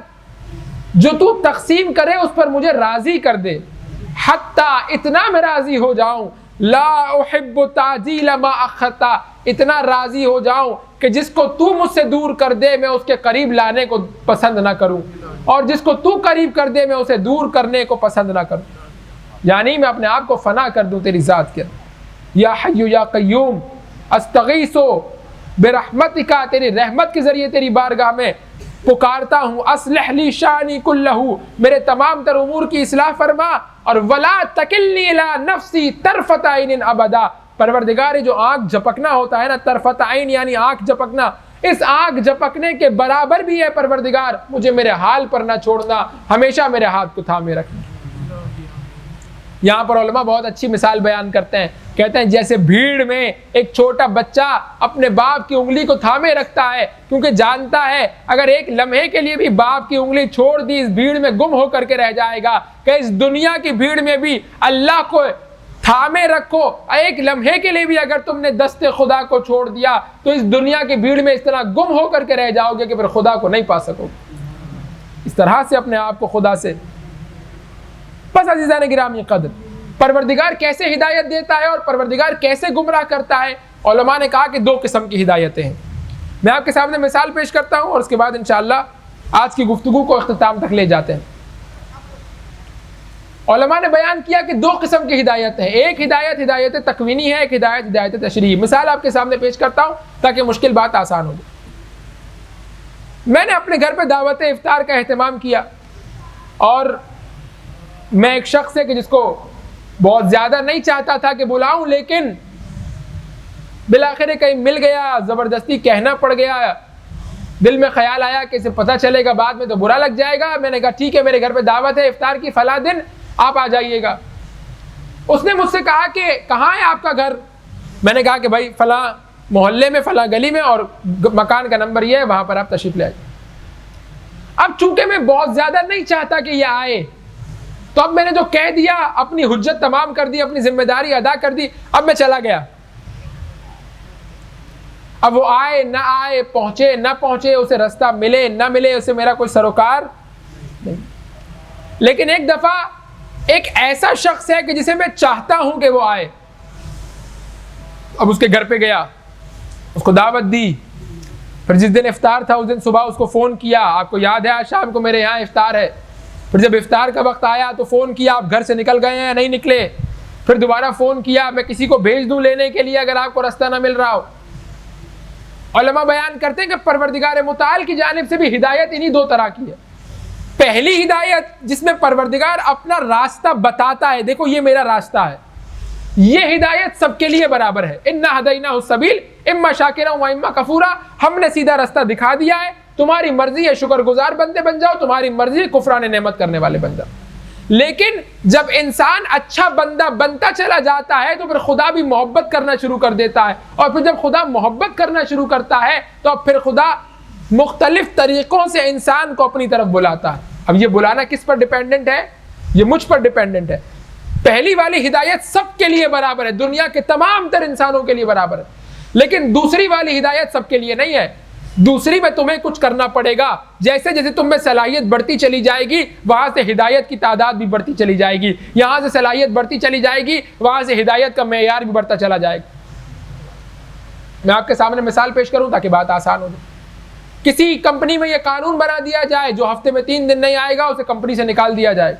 جو تو تقسیم کرے اس پر مجھے راضی کر دے، حتیٰ اتنا میں راضی ہو جاؤں، لا احب تعجیل ما اخرتا، اتنا راضی ہو جاؤں کہ جس کو تو مجھ سے دور کر دے میں اس کے قریب لانے کو پسند نہ کروں، اور جس کو تو قریب کر دے میں اسے دور کرنے کو پسند نہ کروں، یعنی میں اپنے آپ کو فنا کر دوں تیری ذات کے۔ یا حی یا قیوم استغیث برحمتک، تیری رحمت کے ذریعے تیری بارگاہ میں پکارتا ہوں، اصلح لی شانی کلہ، میرے تمام تر امور کی اصلاح فرما، اور ولا تکلنی الی نفسی طرفۃ عین ابدا، پروردگار جو آنکھ جھپکنا ہوتا ہے نا، طرفۃ عین یعنی آنکھ جھپکنا، اس آنکھ جھپکنے کے برابر بھی ہے پروردگار، مجھے میرے حال پر نہ چھوڑنا، ہمیشہ میرے ہاتھ کو تھامے رکھنا۔ یہاں پر علماء بہت اچھی مثال بیان کرتے ہیں، کہتے ہیں جیسے بھیڑ میں ایک چھوٹا بچہ اپنے باپ کی انگلی کو تھامے رکھتا ہے، کیونکہ جانتا ہے اگر ایک لمحے کے لیے بھی باپ کی انگلی چھوڑ دی اس بھیڑ میں گم ہو کر کے رہ جائے گا، کہ اس دنیا کی بھیڑ میں بھی اللہ کو تھامے رکھو، ایک لمحے کے لیے بھی اگر تم نے دست خدا کو چھوڑ دیا تو اس دنیا کی بھیڑ میں اس طرح گم ہو کر کے رہ جاؤ گے کہ پھر خدا کو نہیں پا سکو گے۔ اس طرح سے اپنے آپ کو خدا سے۔ بس عزیزان گرامی قدر، پروردگار کیسے ہدایت دیتا ہے اور پروردگار کیسے گمراہ کرتا ہے، علماء نے کہا کہ دو قسم کی ہدایتیں ہیں۔ میں آپ کے سامنے مثال پیش کرتا ہوں اور اس کے بعد انشاءاللہ آج کی گفتگو کو اختتام تک لے جاتے ہیں۔ علماء نے بیان کیا کہ دو قسم کی ہدایتیں ہیں، ایک ہدایت ہدایت تکوینی ہے، ایک ہدایت ہدایت تشریعی۔ مثال آپ کے سامنے پیش کرتا ہوں تاکہ مشکل بات آسان ہو جائے۔ میں نے اپنے گھر پہ دعوت افطار کا اہتمام کیا، اور میں ایک شخص ہے کہ جس کو بہت زیادہ نہیں چاہتا تھا کہ بلاؤں، لیکن بالآخر کہیں مل گیا، زبردستی کہنا پڑ گیا، دل میں خیال آیا کہ اسے پتہ چلے گا بعد میں تو برا لگ جائے گا۔ میں نے کہا ٹھیک ہے، میرے گھر پہ دعوت ہے افطار کی، فلاں دن آپ آ جائیے گا۔ اس نے مجھ سے کہا کہ کہاں ہے آپ کا گھر؟ میں نے کہا کہ بھائی فلاں محلے میں، فلاں گلی میں، اور مکان کا نمبر یہ ہے، وہاں پر آپ تشریف لے آئیے۔ اب چونکہ میں بہت زیادہ نہیں چاہتا کہ یہ آئے، تو اب میں نے جو کہہ دیا، اپنی حجت تمام کر دی، اپنی ذمہ داری ادا کر دی، اب میں چلا گیا۔ اب وہ آئے نہ آئے، پہنچے نہ پہنچے، اسے رستہ ملے نہ ملے، اسے میرا کوئی سروکار نہیں۔ لیکن ایک دفعہ ایک ایسا شخص ہے کہ جسے میں چاہتا ہوں کہ وہ آئے، اب اس کے گھر پہ گیا، اس کو دعوت دی، پھر جس دن افطار تھا اس دن صبح اس کو فون کیا، آپ کو یاد ہے آج شام کو میرے یہاں افطار ہے۔ پھر جب افطار کا وقت آیا تو فون کیا، آپ گھر سے نکل گئے ہیں یا نہیں نکلے؟ پھر دوبارہ فون کیا، میں کسی کو بھیج دوں لینے کے لیے اگر آپ کو راستہ نہ مل رہا ہو۔ علماء بیان کرتے ہیں کہ پروردگار متعال کی جانب سے بھی ہدایت انہی دو طرح کی ہے۔ پہلی ہدایت جس میں پروردگار اپنا راستہ بتاتا ہے، دیکھو یہ میرا راستہ ہے، یہ ہدایت سب کے لیے برابر ہے۔ انا ہدیناہ السبیل اما شاکرا و اما کفورا، ہم نے سیدھا راستہ دکھا دیا ہے، تمہاری مرضی ہے شکر گزار بندے بن جاؤ، تمہاری مرضی ہے کفران نعمت کرنے والے بن جاؤ۔ لیکن جب انسان اچھا بندہ بنتا چلا جاتا ہے تو پھر خدا بھی محبت کرنا شروع کر دیتا ہے، اور پھر جب خدا محبت کرنا شروع کرتا ہے تو اب پھر خدا مختلف طریقوں سے انسان کو اپنی طرف بلاتا ہے۔ اب یہ بلانا کس پر ڈیپینڈنٹ ہے؟ یہ مجھ پر ڈیپینڈنٹ ہے۔ پہلی والی ہدایت سب کے لیے برابر ہے، دنیا کے تمام تر انسانوں کے لیے برابر ہے، لیکن دوسری والی ہدایت سب کے لیے نہیں ہے۔ دوسری میں تمہیں کچھ کرنا پڑے گا، جیسے جیسے تم میں صلاحیت بڑھتی چلی جائے گی وہاں سے ہدایت کی تعداد بھی بڑھتی چلی جائے گی، یہاں سے صلاحیت بڑھتی چلی جائے گی وہاں سے ہدایت کا معیار بھی بڑھتا چلا جائے گا۔ میں آپ کے سامنے مثال پیش کروں تاکہ بات آسان ہو جائے۔ کسی کمپنی میں یہ قانون بنا دیا جائے جو ہفتے میں 3 دن نہیں آئے گا اسے کمپنی سے نکال دیا جائے۔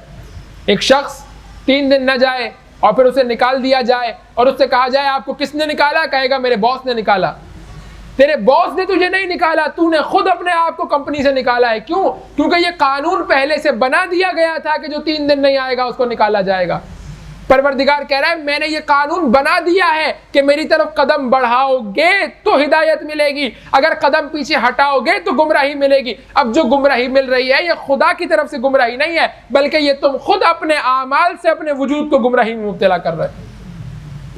ایک شخص 3 دن نہ جائے اور پھر اسے نکال دیا جائے، اور اس سے کہا جائے آپ کو کس نے نکالا؟ کہے گا میرے باس نے نکالا۔ تیرے باس نے تجھے نہیں نکالا، تو نے خود اپنے آپ کو کمپنی سے نکالا ہے۔ کیوں؟ کیونکہ یہ قانون پہلے سے بنا دیا گیا تھا کہ جو 3 دن نہیں آئے گا اس کو نکالا جائے گا۔ پروردگار کہہ رہا ہے میں نے یہ قانون بنا دیا ہے کہ میری طرف قدم بڑھاؤ گے تو ہدایت ملے گی، اگر قدم پیچھے ہٹاؤ گے تو گمراہی ملے گی۔ اب جو گمراہی مل رہی ہے یہ خدا کی طرف سے گمراہی نہیں ہے، بلکہ یہ تم خود اپنے اعمال سے اپنے وجود کو گمراہی میں مبتلا کر رہے ہیں۔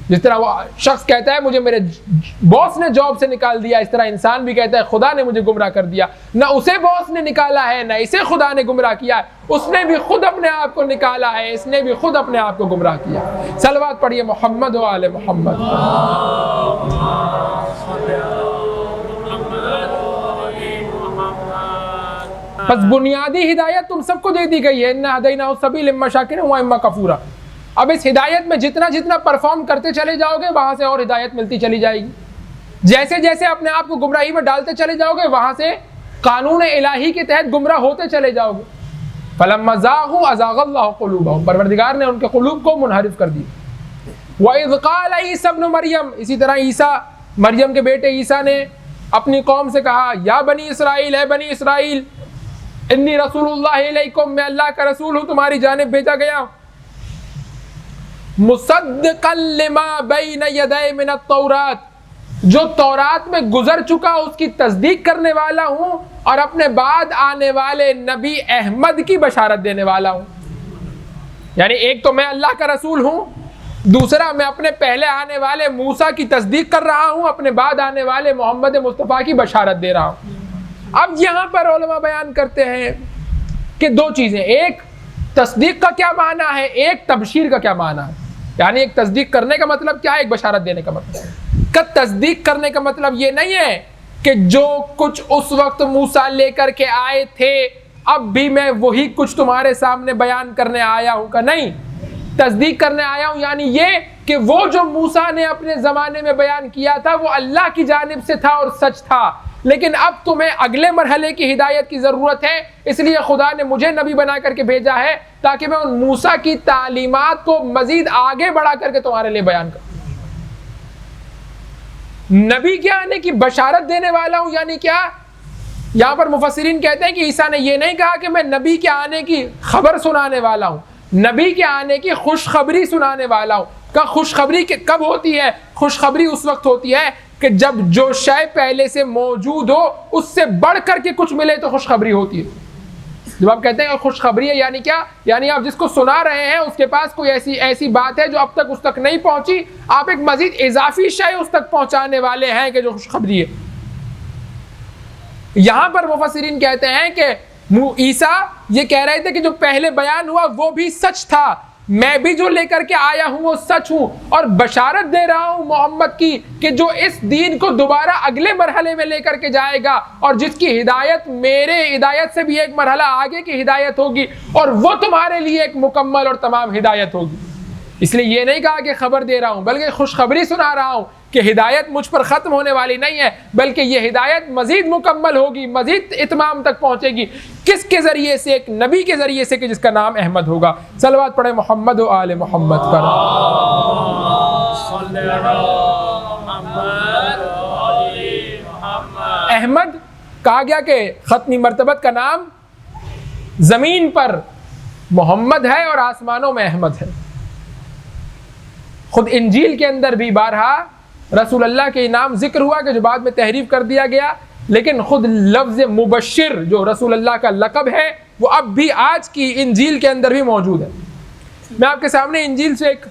جس طرح وہ شخص کہتا ہے مجھے میرے باس نے جاب سے نکال دیا، اس طرح انسان بھی کہتا ہے خدا نے مجھے گمراہ کر دیا۔ نہ اسے باس نے نکالا ہے، نہ اسے خدا نے گمراہ کیا ہے، اس نے بھی خود اپنے آپ کو نکالا ہے، اس نے بھی خود اپنے آپ کو گمراہ کیا۔ صلوات پڑھیے محمد و آل محمد۔ بس بنیادی ہدایت تم سب کو دے دی گئی ہے، اِنَّا هَدَيْنَاهُ السَّبِيلَ إِمَّا شَاكِرًا وَإِمَّا كَفُورًا۔ اب اس ہدایت میں جتنا جتنا پرفارم کرتے چلے جاؤ گے وہاں سے اور ہدایت ملتی چلی جائے گی، جیسے جیسے اپنے آپ کو گمراہی میں ڈالتے چلے جاؤ گے وہاں سے قانون الہی کے تحت گمراہ ہوتے چلے جاؤ گے۔ فَلَمَّا زَاغُوا أَزَاغَ اللَّهُ قُلُوبَهُمْ، پروردگار نے ان کے قلوب کو منحرف کر دیا۔ وَإِذْ قَالَ عِيسَى ابْنُ مَرْيَمَ، اسی طرح عیسیٰ مریم کے بیٹے عیسیٰ نے اپنی قوم سے کہا یا بنی اسرائیل، اے بنی اسرائیل، انی رسول اللہ علیکم، میں اللہ کا رسول ہوں، تمہاری جانب بھیجا گیا ہوں، مصدقا لما بین یدی من التورات، جو تورات میں گزر چکا اس کی تصدیق کرنے والا ہوں، اور اپنے بعد آنے والے نبی احمد کی بشارت دینے والا ہوں۔ یعنی ایک تو میں اللہ کا رسول ہوں، دوسرا میں اپنے پہلے آنے والے موسیٰ کی تصدیق کر رہا ہوں، اپنے بعد آنے والے محمد مصطفیٰ کی بشارت دے رہا ہوں۔ اب یہاں پر علماء بیان کرتے ہیں کہ دو چیزیں، ایک تصدیق کا کیا معنی ہے، ایک تبشیر کا کیا معنی ہے۔ یعنی ایک تصدیق کرنے کا مطلب کیا ہے، ایک بشارت دینے کا مطلب۔ تصدیق کرنے کا مطلب یہ نہیں ہے کہ جو کچھ اس وقت موسیٰ لے کر کے آئے تھے اب بھی میں وہی کچھ تمہارے سامنے بیان کرنے آیا ہوں کا نہیں، تصدیق کرنے آیا ہوں یعنی یہ کہ وہ جو موسیٰ نے اپنے زمانے میں بیان کیا تھا وہ اللہ کی جانب سے تھا اور سچ تھا، لیکن اب تمہیں اگلے مرحلے کی ہدایت کی ضرورت ہے، اس لیے خدا نے مجھے نبی بنا کر کے بھیجا ہے تاکہ میں ان موسیٰ کی تعلیمات کو مزید آگے بڑھا کر کے تمہارے لیے بیان کروں۔ نبی کے آنے کی بشارت دینے والا ہوں یعنی کیا؟ یہاں پر مفسرین کہتے ہیں کہ عیسیٰ نے یہ نہیں کہا کہ میں نبی کے آنے کی خبر سنانے والا ہوں، نبی کے آنے کی خوشخبری سنانے والا ہوں۔ کہ خوشخبری کب ہوتی ہے؟ خوشخبری اس وقت ہوتی ہے کہ جب جو شے پہلے سے موجود ہو اس سے بڑھ کر کے کچھ ملے تو خوشخبری ہوتی ہے۔ جب آپ کہتے ہیں کہ خوشخبری ہے یعنی کیا؟ یعنی آپ جس کو سنا رہے ہیں اس کے پاس کوئی ایسی بات ہے جو اب تک اس تک نہیں پہنچی، آپ ایک مزید اضافی شے اس تک پہنچانے والے ہیں کہ جو خوشخبری ہے۔ یہاں پر مفسرین کہتے ہیں کہ عیسیٰ یہ کہہ رہے تھے کہ جو پہلے بیان ہوا وہ بھی سچ تھا، میں بھی جو لے کر کے آیا ہوں وہ سچ ہوں، اور بشارت دے رہا ہوں محمد کی کہ جو اس دین کو دوبارہ اگلے مرحلے میں لے کر کے جائے گا اور جس کی ہدایت میرے ہدایت سے بھی ایک مرحلہ آگے کی ہدایت ہوگی، اور وہ تمہارے لیے ایک مکمل اور تمام ہدایت ہوگی۔ اس لیے یہ نہیں کہا کہ خبر دے رہا ہوں بلکہ خوشخبری سنا رہا ہوں کہ ہدایت مجھ پر ختم ہونے والی نہیں ہے، بلکہ یہ ہدایت مزید مکمل ہوگی، مزید اتمام تک پہنچے گی۔ کس کے ذریعے سے؟ ایک نبی کے ذریعے سے کہ جس کا نام احمد ہوگا۔ صلوات پڑھیں محمد و آل محمد پر۔ احمد کہا گیا کہ ختمی مرتبت کا نام زمین پر محمد ہے اور آسمانوں میں احمد ہے۔ خود انجیل کے اندر بھی بارہا رسول اللہ کے نام ذکر ہوا کہ جو بعد میں تحریف کر دیا گیا، لیکن خود لفظ مبشر جو رسول اللہ کا لقب ہے وہ اب بھی آج کی انجیل کے اندر بھی موجود ہے۔ میں آپ کے سامنے انجیل سے ایک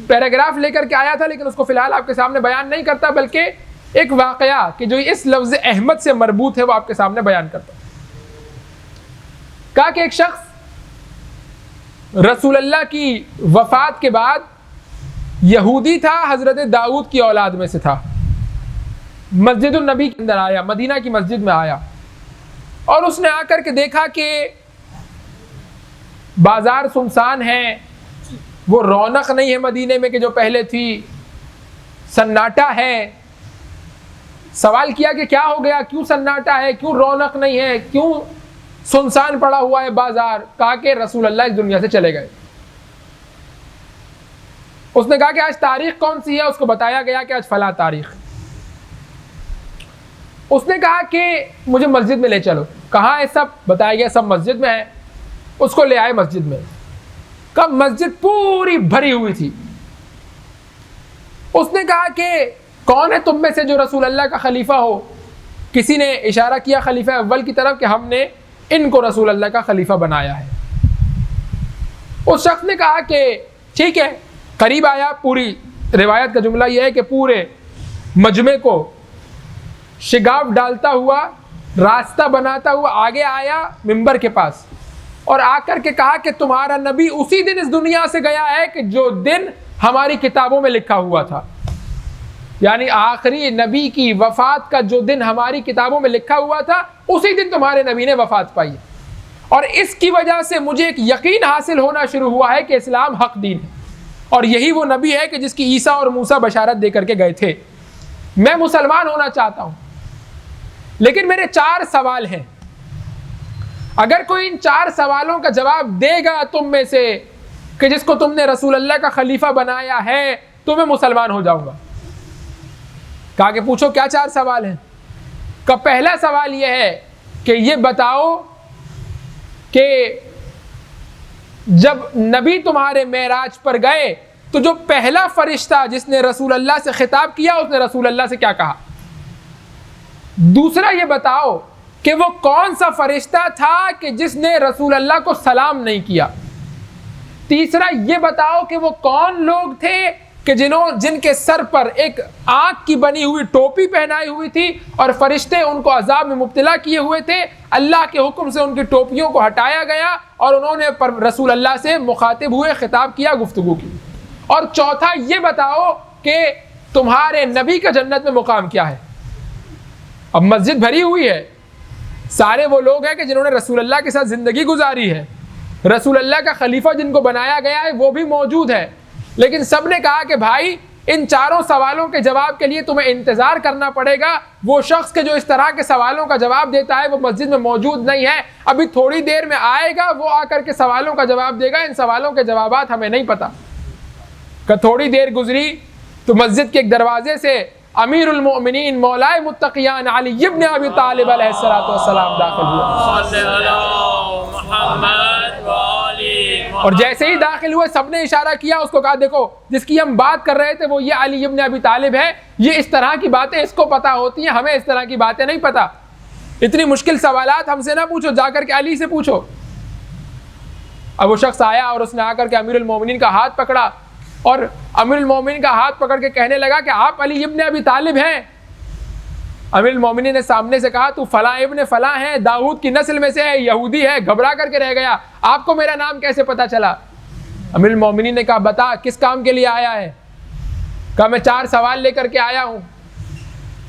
پیراگراف لے کر کے آیا تھا، لیکن اس کو فی الحال آپ کے سامنے بیان نہیں کرتا، بلکہ ایک واقعہ کہ جو اس لفظ احمد سے مربوط ہے وہ آپ کے سامنے بیان کرتا۔ کہا کہ ایک شخص رسول اللہ کی وفات کے بعد یہودی تھا، حضرت داؤد کی اولاد میں سے تھا، مسجد النبی کے اندر آیا، مدینہ کی مسجد میں آیا، اور اس نے آ کر کے دیکھا کہ بازار سنسان ہے، وہ رونق نہیں ہے مدینے میں کہ جو پہلے تھی، سناٹا ہے۔ سوال کیا کہ کیا ہو گیا، کیوں سناٹا ہے، کیوں رونق نہیں ہے، کیوں سنسان پڑا ہوا ہے بازار؟ کہا کہ رسول اللہ اس دنیا سے چلے گئے۔ اس نے کہا کہ آج تاریخ کون سی ہے؟ اس کو بتایا گیا کہ آج فلاں تاریخ۔ اس نے کہا کہ مجھے مسجد میں لے چلو۔ کہاں ہے سب؟ بتایا گیا سب مسجد میں ہے۔ اس کو لے آئے مسجد میں۔ کہ مسجد پوری بھری ہوئی تھی. اس نے کہا کہ کون ہے تم میں سے جو رسول اللہ کا خلیفہ ہو؟ کسی نے اشارہ کیا خلیفہ اول کی طرف کہ ہم نے ان کو رسول اللہ کا خلیفہ بنایا ہے. اس شخص نے کہا کہ ٹھیک ہے. قریب آیا. پوری روایت کا جملہ یہ ہے کہ پورے مجمع کو شگاف ڈالتا ہوا، راستہ بناتا ہوا آگے آیا منبر کے پاس، اور آ کر کے کہا کہ تمہارا نبی اسی دن اس دنیا سے گیا ہے کہ جو دن ہماری کتابوں میں لکھا ہوا تھا. یعنی آخری نبی کی وفات کا جو دن ہماری کتابوں میں لکھا ہوا تھا اسی دن تمہارے نبی نے وفات پائی. اور اس کی وجہ سے مجھے ایک یقین حاصل ہونا شروع ہوا ہے کہ اسلام حق دین ہے، اور یہی وہ نبی ہے کہ جس کی عیسیٰ اور موسیٰ بشارت دے کر کے گئے تھے. میں مسلمان ہونا چاہتا ہوں، لیکن میرے 4 سوال ہیں. اگر کوئی ان 4 سوالوں کا جواب دے گا تم میں سے کہ جس کو تم نے رسول اللہ کا خلیفہ بنایا ہے تو میں مسلمان ہو جاؤں گا. کہا کہ پوچھو کیا 4 سوال ہیں؟ کا پہلا سوال یہ ہے کہ یہ بتاؤ کہ جب نبی تمہارے معراج پر گئے تو جو پہلا فرشتہ جس نے رسول اللہ سے خطاب کیا اس نے رسول اللہ سے کیا کہا؟ دوسرا یہ بتاؤ کہ وہ کون سا فرشتہ تھا کہ جس نے رسول اللہ کو سلام نہیں کیا؟ تیسرا یہ بتاؤ کہ وہ کون لوگ تھے کہ جن کے سر پر ایک آنکھ کی بنی ہوئی ٹوپی پہنائی ہوئی تھی اور فرشتے ان کو عذاب میں مبتلا کیے ہوئے تھے. اللہ کے حکم سے ان کی ٹوپیوں کو ہٹایا گیا اور انہوں نے رسول اللہ سے مخاطب ہوئے، خطاب کیا، گفتگو کی. اور چوتھا یہ بتاؤ کہ تمہارے نبی کا جنت میں مقام کیا ہے؟ اب مسجد بھری ہوئی ہے، سارے وہ لوگ ہیں کہ جنہوں نے رسول اللہ کے ساتھ زندگی گزاری ہے، رسول اللہ کا خلیفہ جن کو بنایا گیا ہے وہ بھی موجود ہے، لیکن سب نے کہا کہ بھائی ان 4 سوالوں کے جواب کے لیے تمہیں انتظار کرنا پڑے گا. وہ شخص کے جو اس طرح کے سوالوں کا جواب دیتا ہے وہ مسجد میں موجود نہیں ہے، ابھی تھوڑی دیر میں آئے گا، وہ آ کر کے سوالوں کا جواب دے گا. ان سوالوں کے جوابات ہمیں نہیں پتہ. کہ تھوڑی دیر گزری تو مسجد کے ایک دروازے سے امیر المؤمنین مولائے متقیان علی ابن ابی طالب علیہ السلام داخل ہوئے. اور جیسے ہی داخل ہوئے سب نے اشارہ کیا، اس کو کہا دیکھو جس کی ہم بات کر رہے تھے وہ یہ علی ابن ابی طالب ہے، یہ اس طرح کی باتیں اس کو پتہ ہوتی ہیں، ہمیں اس طرح کی باتیں نہیں پتہ. اتنی مشکل سوالات ہم سے نہ پوچھو، جا کر کے علی سے پوچھو. اب وہ شخص آیا اور اس نے آ کر کے امیر المومنین کا ہاتھ پکڑا اور امیر المومنین کا ہاتھ پکڑ کے کہنے لگا کہ آپ علی ابن ابی طالب ہیں. امیر المومنین نے سامنے سے کہا تو فلاں ابن فلاں ہے، داؤد کی نسل میں سے ہے، یہودی ہے. گھبرا کر کے رہ گیا. آپ کو میرا نام کیسے پتا چلا؟ امیر المومنین نے کہا بتا کس کام کے لیے آیا ہے؟ کہا میں 4 سوال لے کر کے آیا ہوں.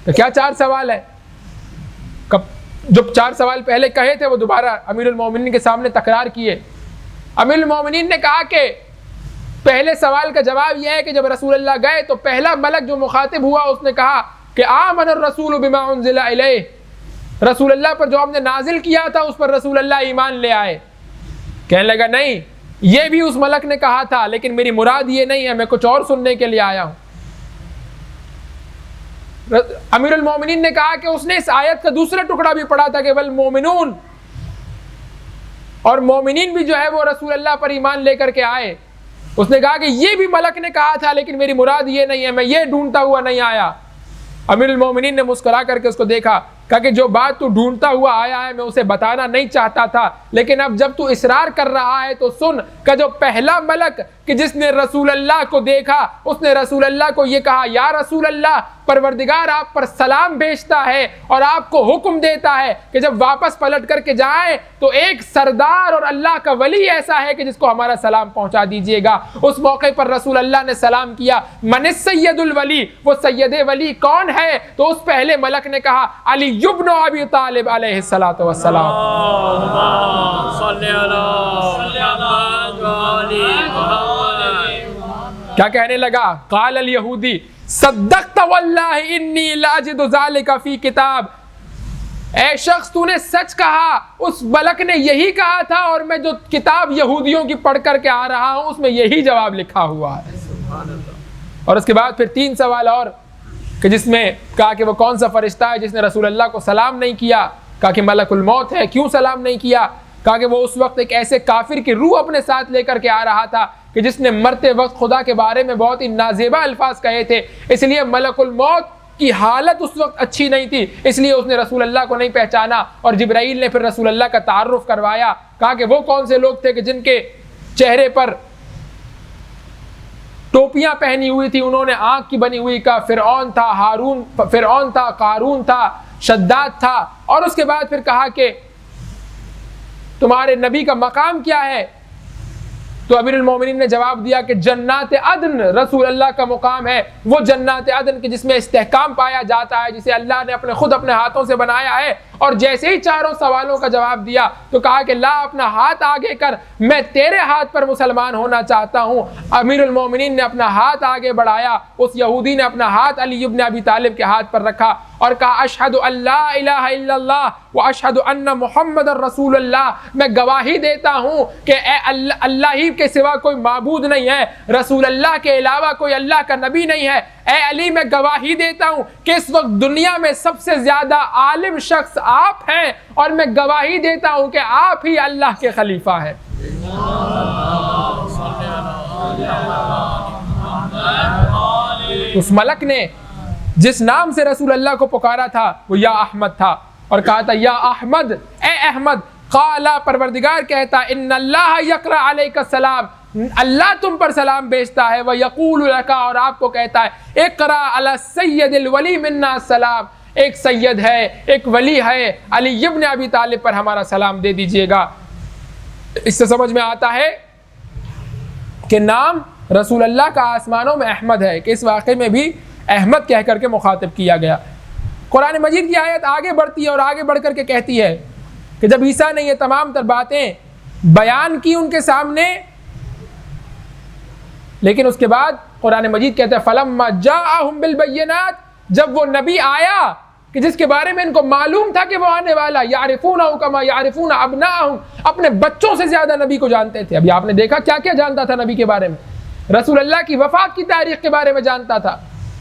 تو کیا 4 سوال ہے؟ جو 4 سوال پہلے کہے تھے وہ دوبارہ امیر المومنین کے سامنے تکرار کیے. امیر المومنین نے کہا کہ پہلے سوال کا جواب یہ ہے کہ جب رسول اللہ گئے تو پہلا ملک جو مخاطب ہوا اس نے کہا کہ آمن الرسول بما انزل الیہ، رسول اللہ پر جو ہم نے نازل کیا تھا اس پر رسول اللہ ایمان لے آئے. کہنے لگا نہیں، یہ بھی اس ملک نے کہا تھا لیکن میری مراد یہ نہیں ہے، میں کچھ اور سننے کے لیے آیا ہوں. امیر المومنین نے کہا کہ اس نے اس آیت کا دوسرا ٹکڑا بھی پڑھا تھا کہ والمومنون، اور مومنین بھی جو ہے وہ رسول اللہ پر ایمان لے کر کے آئے. اس نے کہا کہ یہ بھی ملک نے کہا تھا لیکن میری مراد یہ نہیں ہے، میں یہ ڈھونڈتا ہوا نہیں آیا. امیر المومنین نے مسکرا کر کے اس کو دیکھا، کہا کہ جو بات تو ڈھونڈتا ہوا آیا ہے میں اسے بتانا نہیں چاہتا تھا، لیکن اب جب تو اصرار کر رہا ہے تو سن کہ جو پہلا ملک کہ جس نے رسول اللہ کو دیکھا اس نے رسول اللہ کو یہ کہا یا رسول اللہ پروردگار آپ پر سلام بھیجتا ہے اور آپ کو حکم دیتا ہے کہ جب واپس پلٹ کر کے جائیں تو ایک سردار اور اللہ کا ولی ایسا ہے کہ جس کو ہمارا سلام پہنچا دیجئے گا. اس موقع پر رسول اللہ نے سلام کیا. من السید الولی، وہ سید ولی کون ہے؟ تو اس پہلے ملک نے کہا علی ابن ابی طالب علیہ السلام. کیا کہنے لگا؟ قال الیہودی صدقت واللہ انی لاجد ذالک فی کتاب. اے شخص تو نے سچ کہا، اس ملک نے یہی کہا تھا اور میں جو کتاب یہودیوں کی پڑھ کر کے آ رہا ہوں اس میں یہی جواب لکھا ہوا ہے. اور اس کے بعد پھر 3 سوال اور کہ جس میں کہا کہ وہ کون سا فرشتہ ہے جس نے رسول اللہ کو سلام نہیں کیا. کہا کہ ملک الموت ہے. کیوں سلام نہیں کیا؟ کہا کہ وہ اس وقت ایک ایسے کافر کی روح اپنے ساتھ لے کر کے آ رہا تھا کہ جس نے مرتے وقت خدا کے بارے میں بہت ہی نازیبا الفاظ کہے تھے، اس لیے ملک الموت کی حالت اس وقت اچھی نہیں تھی، اس لیے اس نے رسول اللہ کو نہیں پہچانا، اور جبرائیل نے پھر رسول اللہ کا تعارف کروایا، کہا کہ وہ کون سے لوگ تھے کہ جن کے چہرے پر ٹوپیاں پہنی ہوئی تھی، انہوں نے آنکھ کی بنی ہوئی کا، فرعون تھا، قارون تھا، شداد تھا، اور اس کے بعد پھر کہا کہ تمہارے نبی کا مقام کیا ہے؟ تو امیر المومنین نے جواب دیا کہ جنات عدن رسول اللہ کا مقام ہے، وہ جنات عدن کی جس میں استحکام پایا جاتا ہے، جسے اللہ نے خود اپنے ہاتھوں سے بنایا ہے۔ اور جیسے ہی چاروں سوالوں کا جواب دیا تو کہا کہ لا اپنا ہاتھ آگے کر، میں تیرے ہاتھ پر مسلمان ہونا چاہتا ہوں۔ امیر المومنین نے اپنا ہاتھ آگے بڑھایا، اس یہودی نے اپنا ہاتھ علی ابن ابی طالب کے ہاتھ پر رکھا اور کہا اشہد ان لا الہ الا اللہ واشہد ان محمد رسول اللہ، میں گواہی دیتا ہوں کہ اے اللہ ہی کے سوا کوئی معبود نہیں ہے، رسول اللہ کے علاوہ کوئی اللہ کا نبی نہیں ہے۔ اے علی میں گواہی دیتا ہوں کہ اس وقت دنیا میں سب سے زیادہ عالم شخص آپ ہیں، اور میں گواہی دیتا ہوں کہ آپ ہی اللہ کے خلیفہ ہیں۔ اس ملک نے جس نام سے رسول اللہ کو پکارا تھا وہ یا احمد تھا، اور کہا تھا یا احمد، اے احمد، قالا پروردگار کہتا ان اللہ یقرأ علیک السلام، اللہ تم پر سلام بھیجتا ہے، وَيَقُولُ لَكَ، اور آپ کو کہتا ہے اقرأ علی السید الولی منا السلام، ایک سید ہے، ایک ولی ہے، علی ابن ابی طالب پر ہمارا سلام دے دیجئے گا۔ اس سے سمجھ میں آتا ہے کہ نام رسول اللہ کا آسمانوں میں احمد ہے، کہ اس واقعے میں بھی احمد کہہ کر کے مخاطب کیا گیا۔ قرآن مجید کی آیت آگے بڑھتی ہے اور آگے بڑھ کر کے کہتی ہے کہ جب عیسیٰ نے یہ تمام تر باتیں بیان کی ان کے سامنے، لیکن اس کے بعد قرآن مجید کہتا ہے فَلَمَّا جَاءَهُمْ بِالْبَيِّنَاتِ، جب وہ نبی آیا کہ جس کے بارے میں ان کو معلوم تھا کہ وہ آنے والا، يَعْرِفُونَهُ كَمَا يَعْرِفُونَ أَبْنَاءَهُمْ، اپنے بچوں سے زیادہ نبی کو جانتے تھے۔ ابھی آپ نے دیکھا کیا کیا جانتا تھا نبی کے بارے میں، رسول اللہ کی وفات کی تاریخ کے بارے میں جانتا تھا،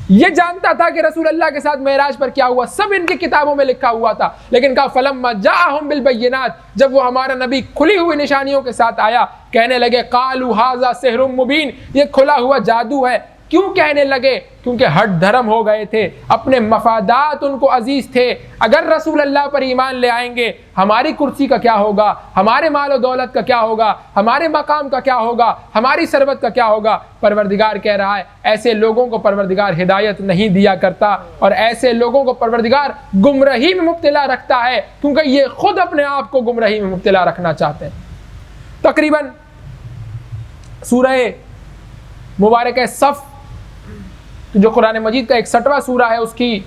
یہ جانتا تھا کہ رسول اللہ کے ساتھ معراج پر کیا ہوا، سب ان کی کتابوں میں لکھا ہوا تھا، لیکن کہا فَلَمَّا جَاءَهُمْ بِالْبَيِّنَاتِ، جب وہ ہمارا نبی کھلی ہوئی نشانیوں کے ساتھ آیا، کہنے لگے قَالُوا هَذَا سِحْرٌ مُبِينٌ، یہ کھلا ہوا جادو ہے۔ کیوں کہنے لگے؟ کیونکہ ہٹ دھرم ہو گئے تھے، اپنے مفادات ان کو عزیز تھے۔ اگر رسول اللہ پر ایمان لے آئیں گے، ہماری کرسی کا کیا ہوگا، ہمارے مال و دولت کا کیا ہوگا، ہمارے مقام کا کیا ہوگا، ہماری ثروت کا کیا ہوگا۔ پروردگار کہہ رہا ہے ایسے لوگوں کو پروردگار ہدایت نہیں دیا کرتا، اور ایسے لوگوں کو پروردگار گمراہی میں مبتلا رکھتا ہے، کیونکہ یہ خود اپنے آپ کو گمراہی میں مبتلا رکھنا چاہتے ہیں۔ تقریباً سورہ مبارکہ صف جو قرآن مجید کا 61واں سورہ ہے، اس کی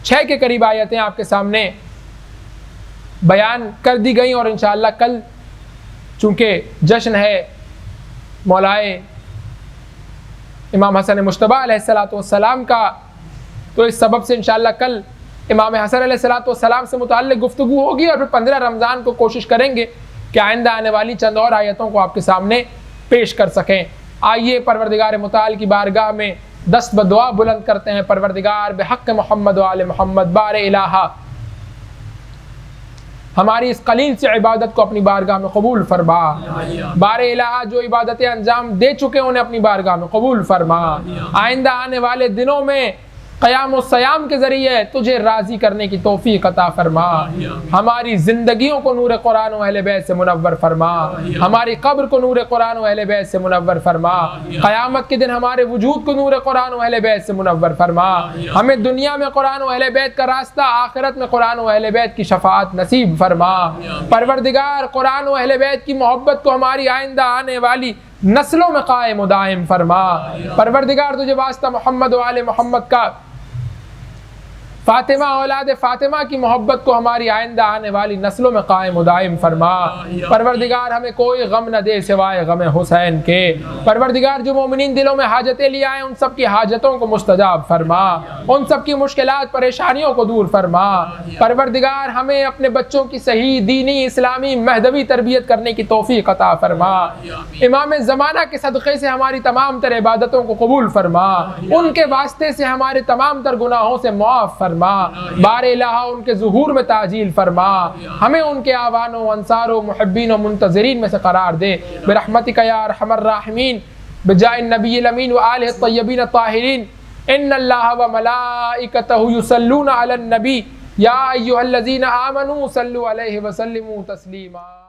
6 کے قریب آیتیں آپ کے سامنے بیان کر دی گئیں، اور انشاءاللہ کل چونکہ جشن ہے مولائے امام حسن مجتبیٰ علیہ السلام کا، تو اس سبب سے انشاءاللہ کل امام حسن علیہ السلام سے متعلق گفتگو ہوگی، اور پھر 15 رمضان کو کوشش کریں گے کہ آئندہ آنے والی چند اور آیتوں کو آپ کے سامنے پیش کر سکیں۔ آئیے پروردگار متعال کی بارگاہ میں دست بدعا بلند کرتے ہیں، پروردگار بحق محمد و آل محمد بار الہ ہماری اس قلیل سے عبادت کو اپنی بارگاہ میں قبول فرما، بار الہ جو عبادتیں انجام دے چکے انہیں اپنی بارگاہ میں قبول فرما، آئندہ آنے والے دنوں میں قیام و سیام کے ذریعے تجھے راضی کرنے کی توفیق عطا فرما، ہماری زندگیوں کو نور قرآن و اہل بیت سے منور فرما، ہماری قبر کو نور قرآن و اہل بیت سے منور فرما، قیامت کے دن ہمارے وجود کو نور قرآن و اہل بیت سے منور فرما، ہمیں دنیا میں قرآن و اہل بیت کا راستہ، آخرت میں قرآن و اہل بیت کی شفاعت نصیب فرما۔ پروردگار قرآن و اہل بیت کی محبت کو ہماری آئندہ آنے والی نسلوں میں قائم و دائم فرما۔ پروردگار تجھے واسطہ محمد و آل محمد کا، فاطمہ اولاد فاطمہ کی محبت کو ہماری آئندہ آنے والی نسلوں میں قائم و دائم فرما۔ پروردگار ہمیں کوئی غم نہ دے سوائے غم حسین کے۔ پروردگار جو مومنین دلوں میں حاجتیں لے آئے ان سب کی حاجتوں کو مستجاب فرما، ان سب کی مشکلات پریشانیوں کو دور فرما۔ پروردگار ہمیں اپنے بچوں کی صحیح دینی اسلامی مہدوی تربیت کرنے کی توفیق عطا فرما۔ امام زمانہ کے صدقے سے ہماری تمام تر عبادتوں کو قبول فرما، ان کے واسطے سے ہمارے تمام تر گناہوں سے معاف فرما۔ فرما، بار الہ ان کے ظہور میں تعجیل فرما، ہمیں ان کے آوان و انصار و محبین و منتظرین میں سے قرار دے برحمتک یا ارحم الراحمین بجائے النبی الامین و آلہ الطیبین الطاہرین۔ ان اللہ و ملائکتہ یصلون علی النبی یا ایھا الذین آمنوا صلوا علیہ وسلموا تسلیما۔